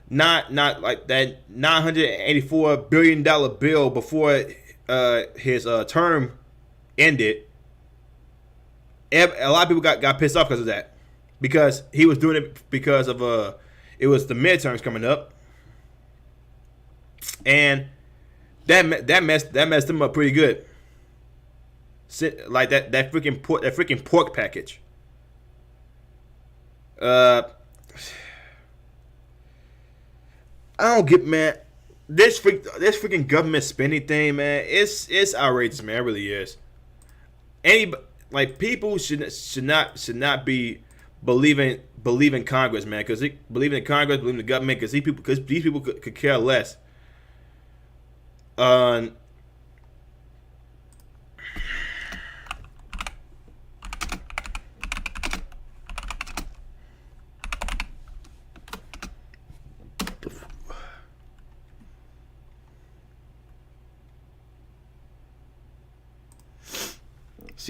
not like that $984 billion bill before his term ended. A lot of people got pissed off because of that, because he was doing it because of it was the midterms coming up, and that messed him up pretty good. Like that freaking pork package. I don't get, man. This freaking government spending thing, man. It's outrageous, man. It really is. People should not be believing Congress, man. Because believing in Congress, believing in the government, because these people could care less.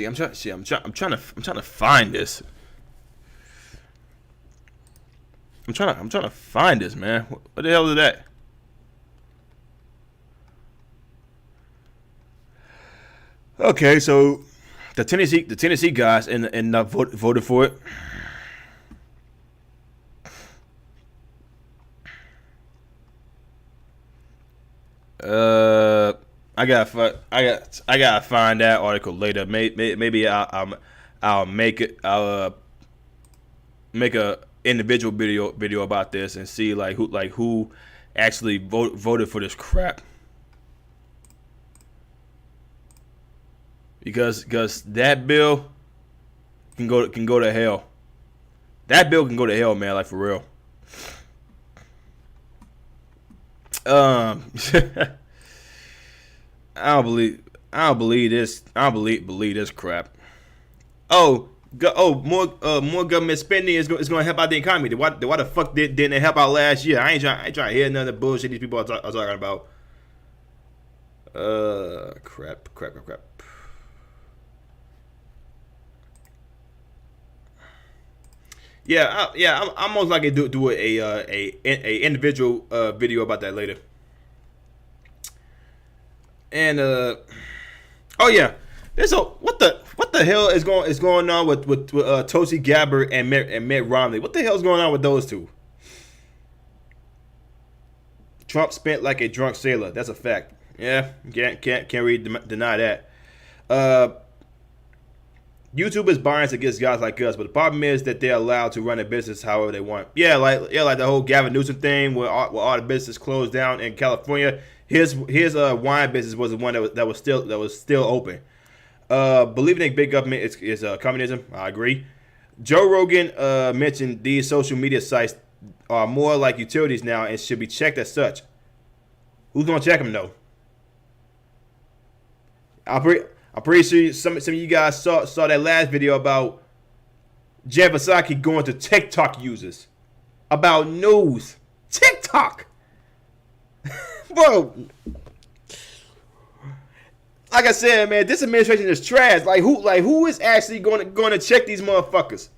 I'm trying to find this. I'm trying to find this, man. What the hell is that? Okay, so the Tennessee guys and voted for it. I gotta find that article later. Maybe I'll make a individual video about this and see who actually voted for this crap. Because that bill can go to hell. That bill can go to hell, man. Like, for real. I don't believe this. I don't believe this crap. More government spending is going to help out the economy. Why the fuck didn't it help out last year? I ain't trying to hear none of the bullshit these people are talking about. Crap. I'm most likely do a individual video about that later. And what the hell is going on with Tulsi Gabbard and Mitt Romney? What the hell is going on with those two? Trump spent like a drunk sailor. That's a fact. Yeah, can't really deny that. YouTube is biased against guys like us, but the problem is that they're allowed to run a business however they want. Like the whole Gavin Newsom thing, where all the business closed down in California. His wine business was the one that was still open. Believing in big government is communism. I agree. Joe Rogan mentioned these social media sites are more like utilities now and should be checked as such. Who's gonna check them though? I'm pretty sure some of you guys saw that last video about Jen Psaki going to TikTok users about news. TikTok, bro. Like I said, man, this administration is trash. Who is actually going to check these motherfuckers?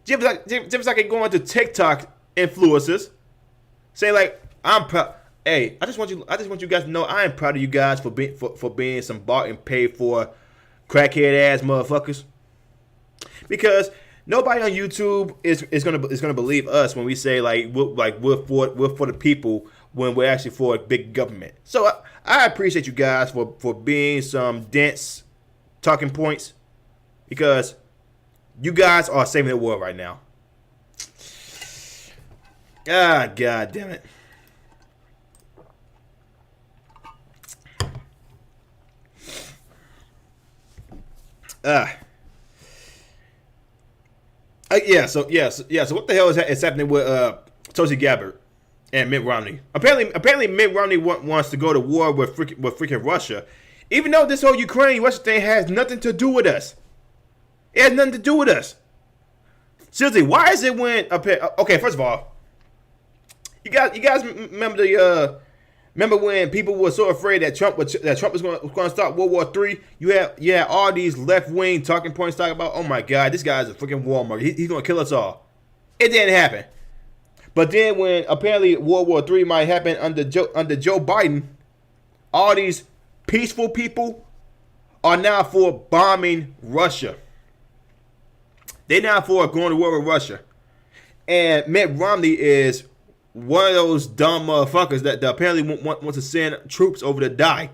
Jen Psaki going to TikTok influencers, saying I'm proud. Hey, I just want you guys to know I am proud of you guys for being some bought and paid for crackhead ass motherfuckers. Because nobody on YouTube is gonna believe us when we say we're for the people when we're actually for a big government. So I appreciate you guys for being some dense talking points, because you guys are saving the world right now. Ah, God damn it. So what the hell is happening with Tulsi Gabbard and Mitt Romney. Apparently, Mitt Romney wants to go to war with freaking Russia, even though this whole Ukraine-Russia thing has nothing to do with us. It has nothing to do with us. Seriously, why is it when okay? First of all, you guys remember remember when people were so afraid that Trump was going to start World War III? You had all these left-wing talking points talking about, oh my God, this guy's a freaking warmonger. He's going to kill us all. It didn't happen. But then when apparently World War III might happen under Joe Biden, all these peaceful people are now for bombing Russia. They now for going to war with Russia. And Mitt Romney is one of those dumb motherfuckers that apparently want to send troops over to die.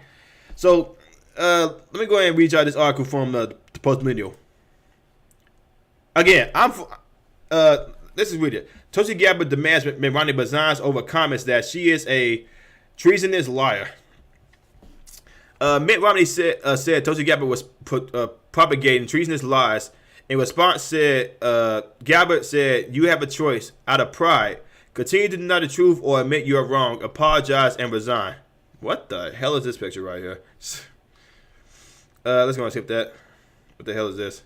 So let me go ahead and read y'all this article from the Post-Millennial. Again, this is weird. Tulsi Gabbard demands Mitt Romney resigns over comments that she is a treasonous liar. Mitt Romney said Tulsi Gabbard was propagating treasonous lies. In response, Gabbard said, "You have a choice. Out of pride, continue to deny the truth or admit you are wrong. Apologize and resign." What the hell is this picture right here? Let's go and skip that. What the hell is this?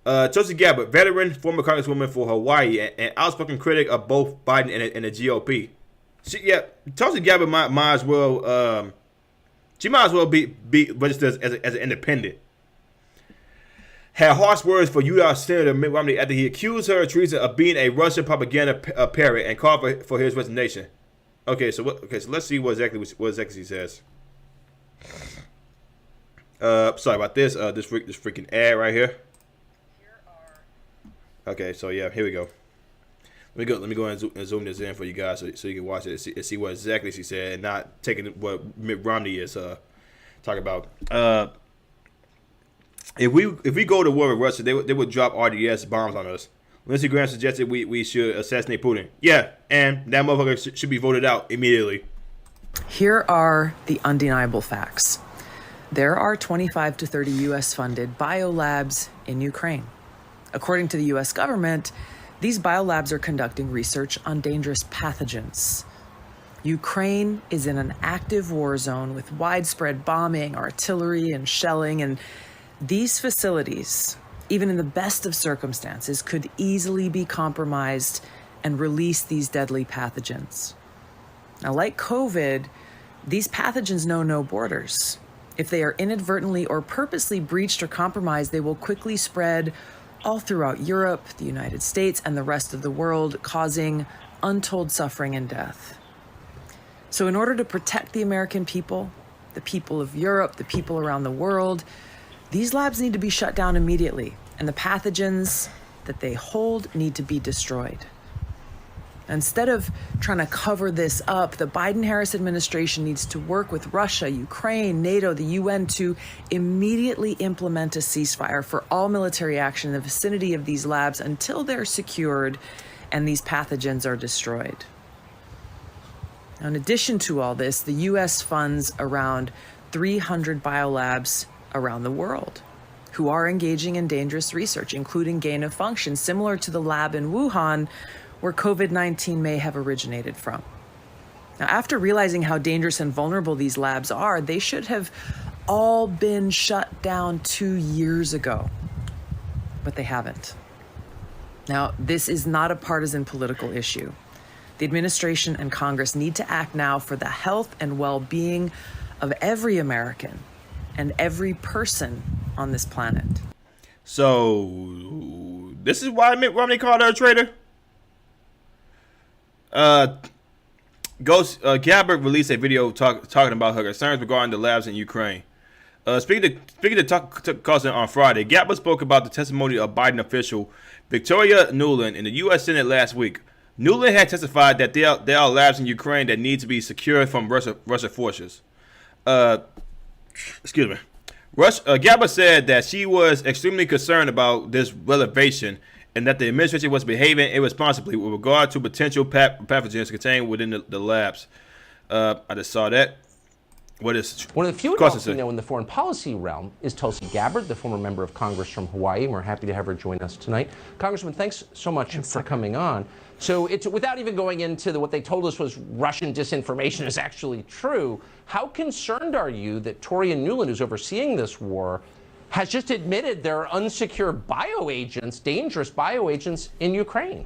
Tulsi Gabbard, veteran, former congresswoman for Hawaii, and outspoken critic of both Biden and the GOP. Tulsi Gabbard might as well. She might as well be registered as an independent. Had harsh words for U.S. Senator Mitt Romney after he accused her of treason of being a Russian propaganda parrot and called for his resignation. Okay, so let's see what exactly he says. Sorry about this. This freaking ad right here. Okay, so yeah, here we go. Let me go and zoom this in for you guys so you can watch it and see what exactly she said and not taking what Mitt Romney is talking about. If we go to war with Russia, they would drop RDS bombs on us. Lindsey Graham suggested we should assassinate Putin. Yeah, and that motherfucker should be voted out immediately. Here are the undeniable facts. There are 25 to 30 U.S.-funded biolabs in Ukraine. According to the U.S. government, these biolabs are conducting research on dangerous pathogens. Ukraine is in an active war zone with widespread bombing, artillery, and shelling, and these facilities, even in the best of circumstances, could easily be compromised and release these deadly pathogens. Now, like COVID, these pathogens know no borders. If they are inadvertently or purposely breached or compromised, they will quickly spread all throughout Europe, the United States, and the rest of the world, causing untold suffering and death. So in order to protect the American people, the people of Europe, the people around the world, these labs need to be shut down immediately, and the pathogens that they hold need to be destroyed. Instead of trying to cover this up, the Biden-Harris administration needs to work with Russia, Ukraine, NATO, the UN to immediately implement a ceasefire for all military action in the vicinity of these labs until they're secured and these pathogens are destroyed. Now, in addition to all this, the U.S. funds around 300 biolabs around the world who are engaging in dangerous research, including gain of function, similar to the lab in Wuhan, where COVID-19 may have originated from. Now, after realizing how dangerous and vulnerable these labs are, they should have all been shut down 2 years ago, but they haven't. Now, this is not a partisan political issue. The administration and Congress need to act now for the health and well-being of every American and every person on this planet. So, this is why Mitt Romney called her a traitor? Gabbard released a video talking about her concerns regarding the labs in Ukraine. Speaking to Tucker Carlson on Friday, Gabbard spoke about the testimony of Biden official Victoria Nuland in the U.S. Senate last week. Nuland had testified that there are labs in Ukraine that need to be secured from Russian forces. Excuse me. Gabbard said that she was extremely concerned about this revelation and that the administration was behaving irresponsibly with regard to potential pathogens contained within the labs. I just saw that. What is one of the few adults we know in the foreign policy realm is Tulsi Gabbard, the former member of Congress from Hawaii, and we're happy to have her join us tonight. Congressman, thanks so much for coming on. So it's without even going into what they told us was Russian disinformation is actually true. How concerned are you that Torian Nuland, who's overseeing this war, has just admitted there are unsecure bioagents, dangerous bioagents in Ukraine?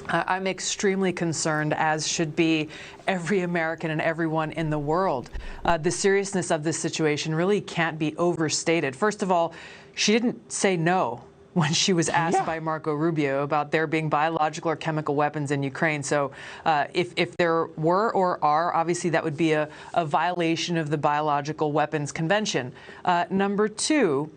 I'm extremely concerned, as should be every American and everyone in the world. The seriousness of this situation really can't be overstated. First of all, she didn't say no when she was asked by Marco Rubio about there being biological or chemical weapons in Ukraine. So if there were or are, obviously that would be a violation of the Biological Weapons Convention. Number two,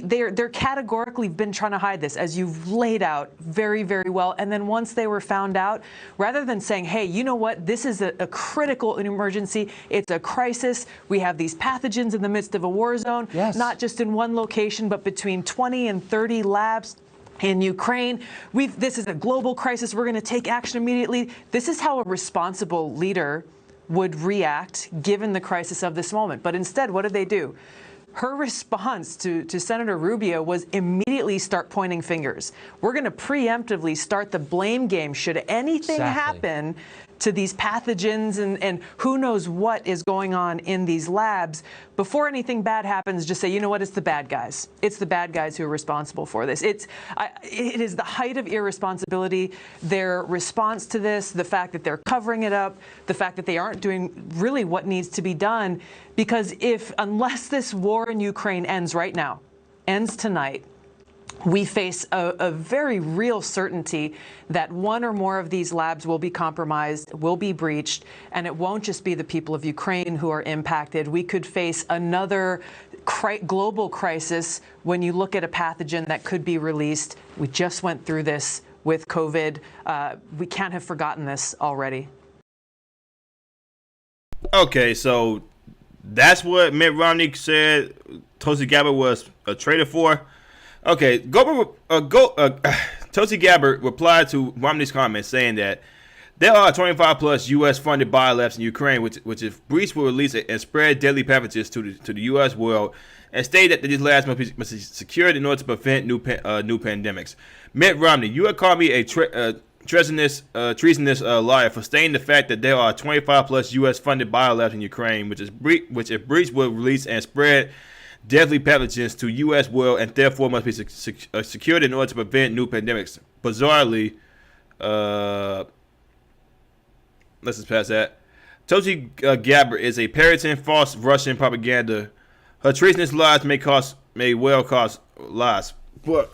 they're categorically been trying to hide this, as you've laid out very, very well. And then once they were found out, rather than saying, hey, you know what, this is a critical emergency, it's a crisis, we have these pathogens in the midst of a war zone, not just in one location, but between 20 and 30 labs in Ukraine. This is a global crisis, we're going to take action immediately. This is how a responsible leader would react given the crisis of this moment. But instead, what did they do? Her response to Senator Rubio was immediately start pointing fingers. We're going to preemptively start the blame game should anything happen to these pathogens and who knows what is going on in these labs. Before anything bad happens, just say, you know what, it's the bad guys. It's the bad guys who are responsible for this. It is the height of irresponsibility. Their response to this, the fact that they're covering it up, the fact that they aren't doing really what needs to be done, because unless this war in Ukraine ends right now, ends tonight, we face a very real certainty that one or more of these labs will be compromised, will be breached, and it won't just be the people of Ukraine who are impacted. We could face another global crisis when you look at a pathogen that could be released. We just went through this with COVID. We can't have forgotten this already. Okay, so that's what Mitt Romney said Tulsi Gabbard was a traitor for. Okay, Tulsi Gabbard replied to Romney's comments saying that there are 25 plus U.S. funded biolabs in Ukraine, which if breached will release and spread deadly pathogens to the U.S. world, and stated that these labs must be secured in order to prevent new pandemics. Mitt Romney, you have called me a treasonous liar for stating the fact that there are 25 plus U.S. funded biolabs in Ukraine, which if breached will release and spread deadly pathogens to U.S. world and therefore must be secured in order to prevent new pandemics. Bizarrely, let's just pass that. Tulsi Gabbard is a parroting false Russian propaganda. Her treasonous lies may well cause lies, but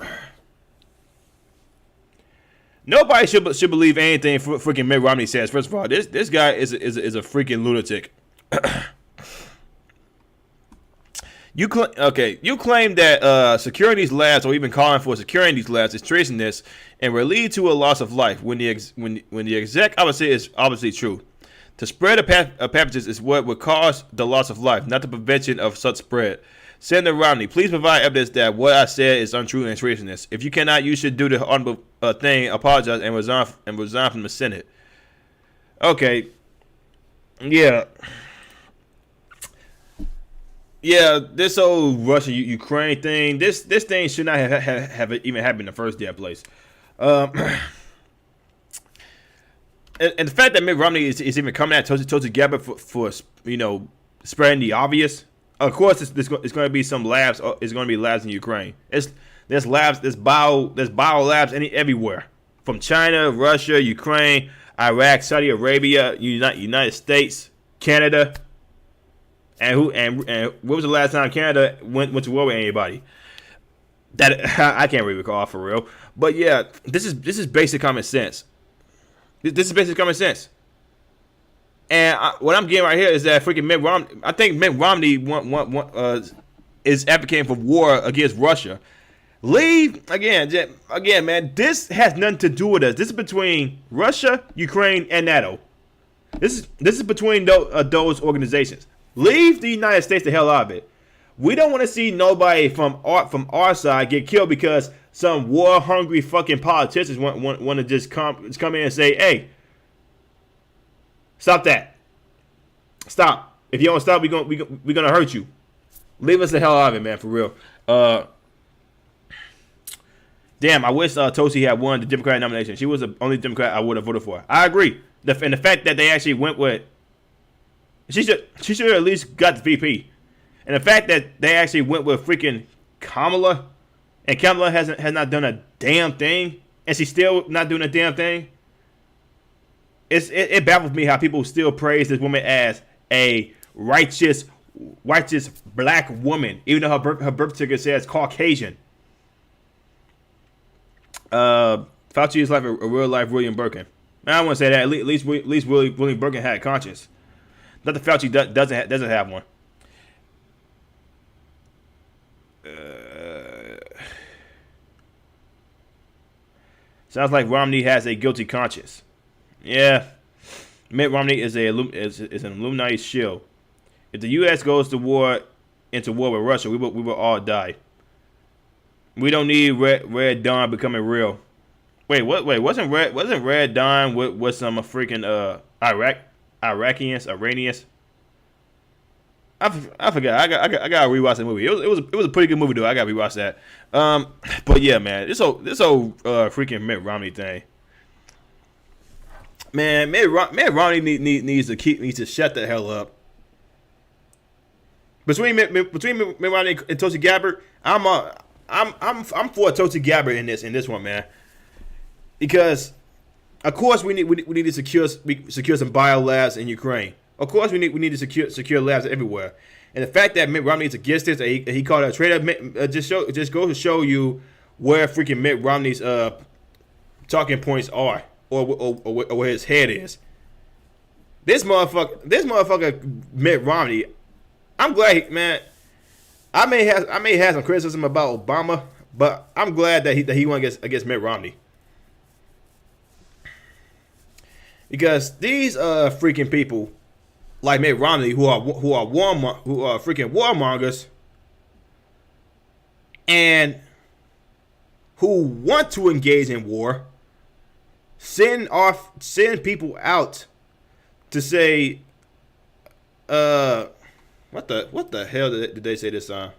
nobody should believe anything freaking Mitt Romney says. First of all, this guy is a freaking lunatic. You claim that securing these labs or even calling for securing these labs is treasonous and will lead to a loss of life. When the exact opposite is obviously true. To spread a pathogens is what would cause the loss of life, not the prevention of such spread. Senator Romney, please provide evidence that what I said is untrue and treasonous. If you cannot, you should do the honorable thing, apologize, and resign from the Senate. Okay. Yeah, this old Russia-Ukraine thing, this thing should not have even happened in the first damn place. And the fact that Mitt Romney is even coming at Tulsi Gabbard for spreading the obvious. Of course, there's going to be some labs. It's going to be labs in Ukraine. There's labs. There's bio labs everywhere, from China, Russia, Ukraine, Iraq, Saudi Arabia, United States, Canada. And when was the last time Canada went to war with anybody? That I can't really recall for real. But yeah, this is basic common sense. This is basic common sense. And what I'm getting right here is that freaking Mitt Romney. I think Mitt Romney is advocating for war against Russia. Leave again, man. This has nothing to do with us. This is between Russia, Ukraine, and NATO. This is between those organizations. Leave the United States the hell out of it. We don't want to see nobody from our side get killed because some war-hungry fucking politicians want to just come in and say, "Hey, stop that! Stop! If you don't stop, we're gonna hurt you." Leave us the hell out of it, man, for real. damn, I wish Tosi had won the Democratic nomination. She was the only Democrat I would have voted for. I agree. And the fact that they actually went with, she should have at least got the VP. And the fact that they actually went with freaking Kamala, and Kamala has not done a damn thing, and she's still not doing a damn thing. It baffles me how people still praise this woman as a righteous black woman, even though her birth certificate says Caucasian. Fauci is like a real life William Birkin. I don't want to say that. At least William Birkin had a conscience. Not that Fauci doesn't have one. Sounds like Romney has a guilty conscience. Yeah, Mitt Romney is an Illuminati shill. If the U.S. goes into war with Russia, we will all die. We don't need Red Dawn becoming real. Wait, wasn't Red Dawn with some freaking Iranians? I forgot. I gotta rewatch the movie. It was a pretty good movie though. I gotta rewatch that. But yeah, man, this whole freaking Mitt Romney thing. Man, Mitt Romney needs to shut the hell up. Between Mitt Romney and Tulsi Gabbard, I'm for Tulsi Gabbard in this one, man. Because of course we need to secure some bio labs in Ukraine. Of course we need to secure labs everywhere. And the fact that Mitt Romney is against this, he called it a traitor, just goes to show you where freaking Mitt Romney's talking points are, or where his head is. This motherfucker Mitt Romney. I'm glad, man. I may have some criticism about Obama, but I'm glad that he went against Mitt Romney. Because these freaking people like Mitt Romney who are freaking warmongers and who want to engage in war, send people out to say what the hell did they say this on?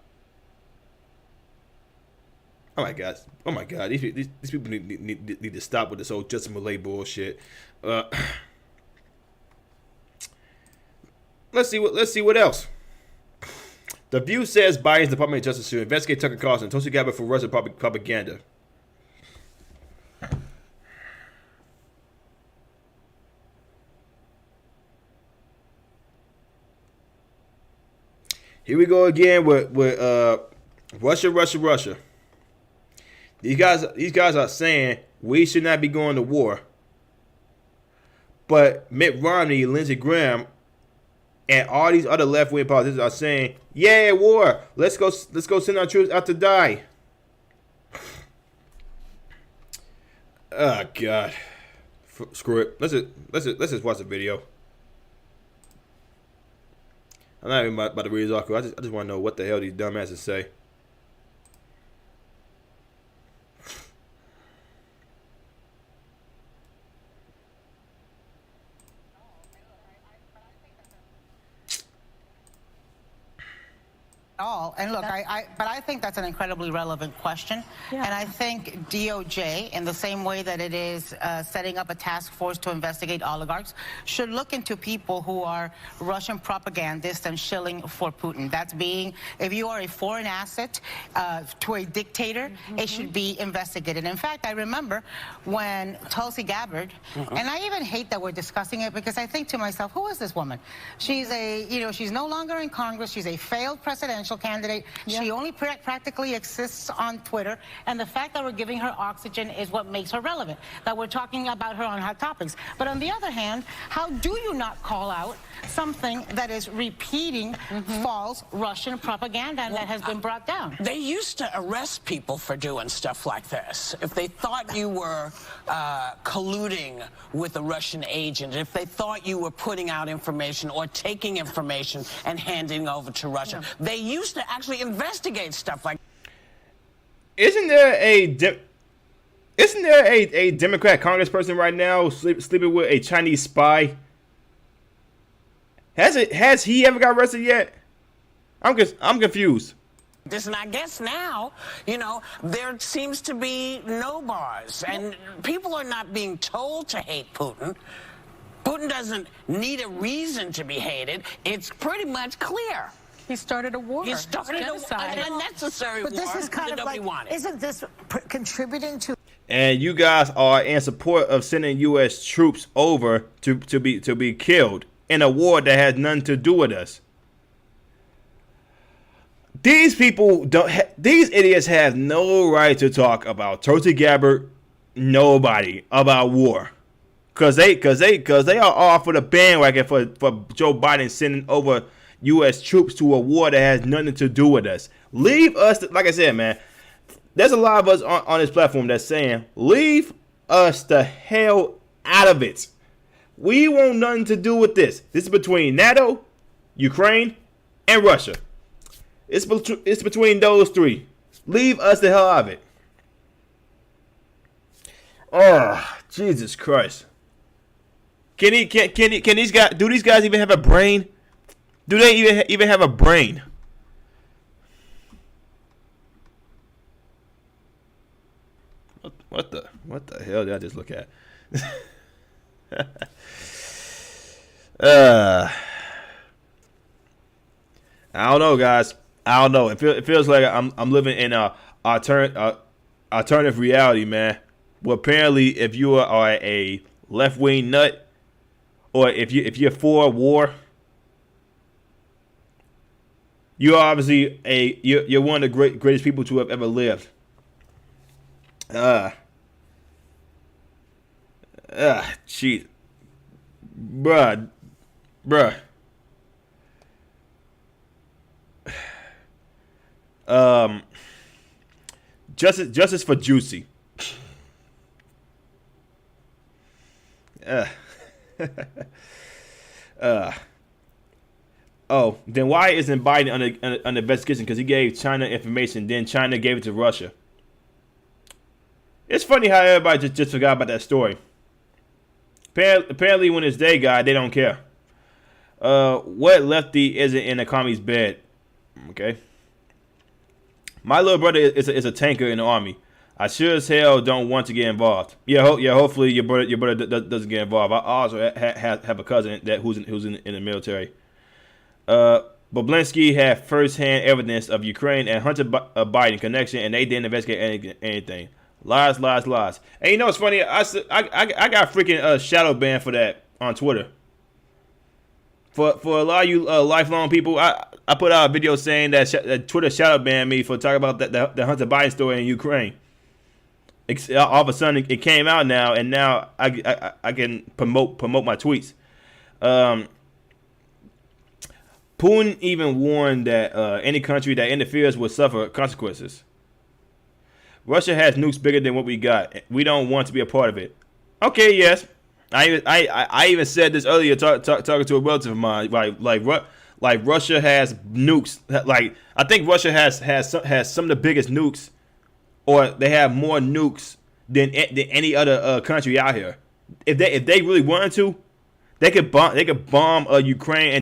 Oh my god! These people need to stop with this whole Justin Millay bullshit. Let's see what else. The View says Biden's Department of Justice should investigate Tucker Carlson and Tulsi Gabbard for Russian propaganda. Here we go again with Russia. These guys are saying we should not be going to war. But Mitt Romney, Lindsey Graham, and all these other left-wing politicians are saying, "Yeah, war. Let's go send our troops out to die." Oh God, screw it. Let's just watch the video. I'm not even about to read his article. I just want to know what the hell these dumbasses say. All. And look, but I think that's an incredibly relevant question. Yeah. And I think DOJ, in the same way that it is setting up a task force to investigate oligarchs, should look into people who are Russian propagandists and shilling for Putin. That's being, if you are a foreign asset to a dictator, it should be investigated. In fact, I remember when Tulsi Gabbard, and I even hate that we're discussing it because I think to myself, who is this woman? She's she's no longer in Congress. She's a failed presidential candidate. Yeah. She only practically exists on Twitter, and the fact that we're giving her oxygen is what makes her relevant, that we're talking about her on Hot Topics. But on the other hand, how do you not call out something that is repeating false Russian propaganda and that has been brought down? They used to arrest people for doing stuff like this. If they thought you were colluding with a Russian agent, if they thought you were putting out information or taking information and handing over to Russia, they used to actually investigate stuff like. Isn't there a Democrat congressperson right now sleeping with a Chinese spy? Has he ever got arrested yet? I'm confused. this, and I guess now, there seems to be no bars, and people are not being told to hate Putin. Putin doesn't need a reason to be hated. It's pretty much clear. He started a war. He started an unnecessary war This is kind that of nobody like, wanted. isn't this contributing to? And you guys are in support of sending U.S. troops over to be killed in a war that has nothing to do with us. These people don't. These idiots have no right to talk about Tulsi Gabbard. Nobody about war, cause they are all for the bandwagon for Joe Biden sending over U.S. troops to a war that has nothing to do with us. Leave us, like I said, man. There's a lot of us on this platform that's saying, leave us the hell out of it. We want nothing to do with this. This is between NATO, Ukraine, and Russia. It's between those three. Leave us the hell out of it. Oh, Jesus Christ. Can these guys, do these guys even have a brain? Do they even have a brain? What the hell did I just look at? I don't know, guys. I don't know. It feels like I'm living in a alternative reality, man. Well, apparently, if you are a left wing nut, or if you're for war, you're obviously you're one of the greatest people to have ever lived. Jeez, bruh. Justice for Juicy. Oh, then why isn't Biden under investigation? Because he gave China information, then China gave it to Russia. It's funny how everybody just forgot about that story. Apparently, when it's their guy, they don't care. What lefty isn't in the commie's bed? Okay. My little brother is a tanker in the army. I sure as hell don't want to get involved. Hopefully your brother doesn't get involved. I also have a cousin who's in the military. Boblinsky had first-hand evidence of Ukraine and Hunter Biden connection, and they didn't investigate anything. Lies. And you know what's funny? I got freaking shadow banned for that on Twitter. For a lot of you lifelong people, I put out a video saying that Twitter shadow banned me for talking about the Hunter Biden story in Ukraine. All of a sudden, it came out now, and now I can promote my tweets. Putin even warned that any country that interferes will suffer consequences. Russia has nukes bigger than what we got. We don't want to be a part of it. Okay, yes. I even said this earlier talking to a relative of mine. Like Russia has nukes. Like I think Russia has some of the biggest nukes, or they have more nukes than any other country out here. If they really wanted to, they could bomb Ukraine and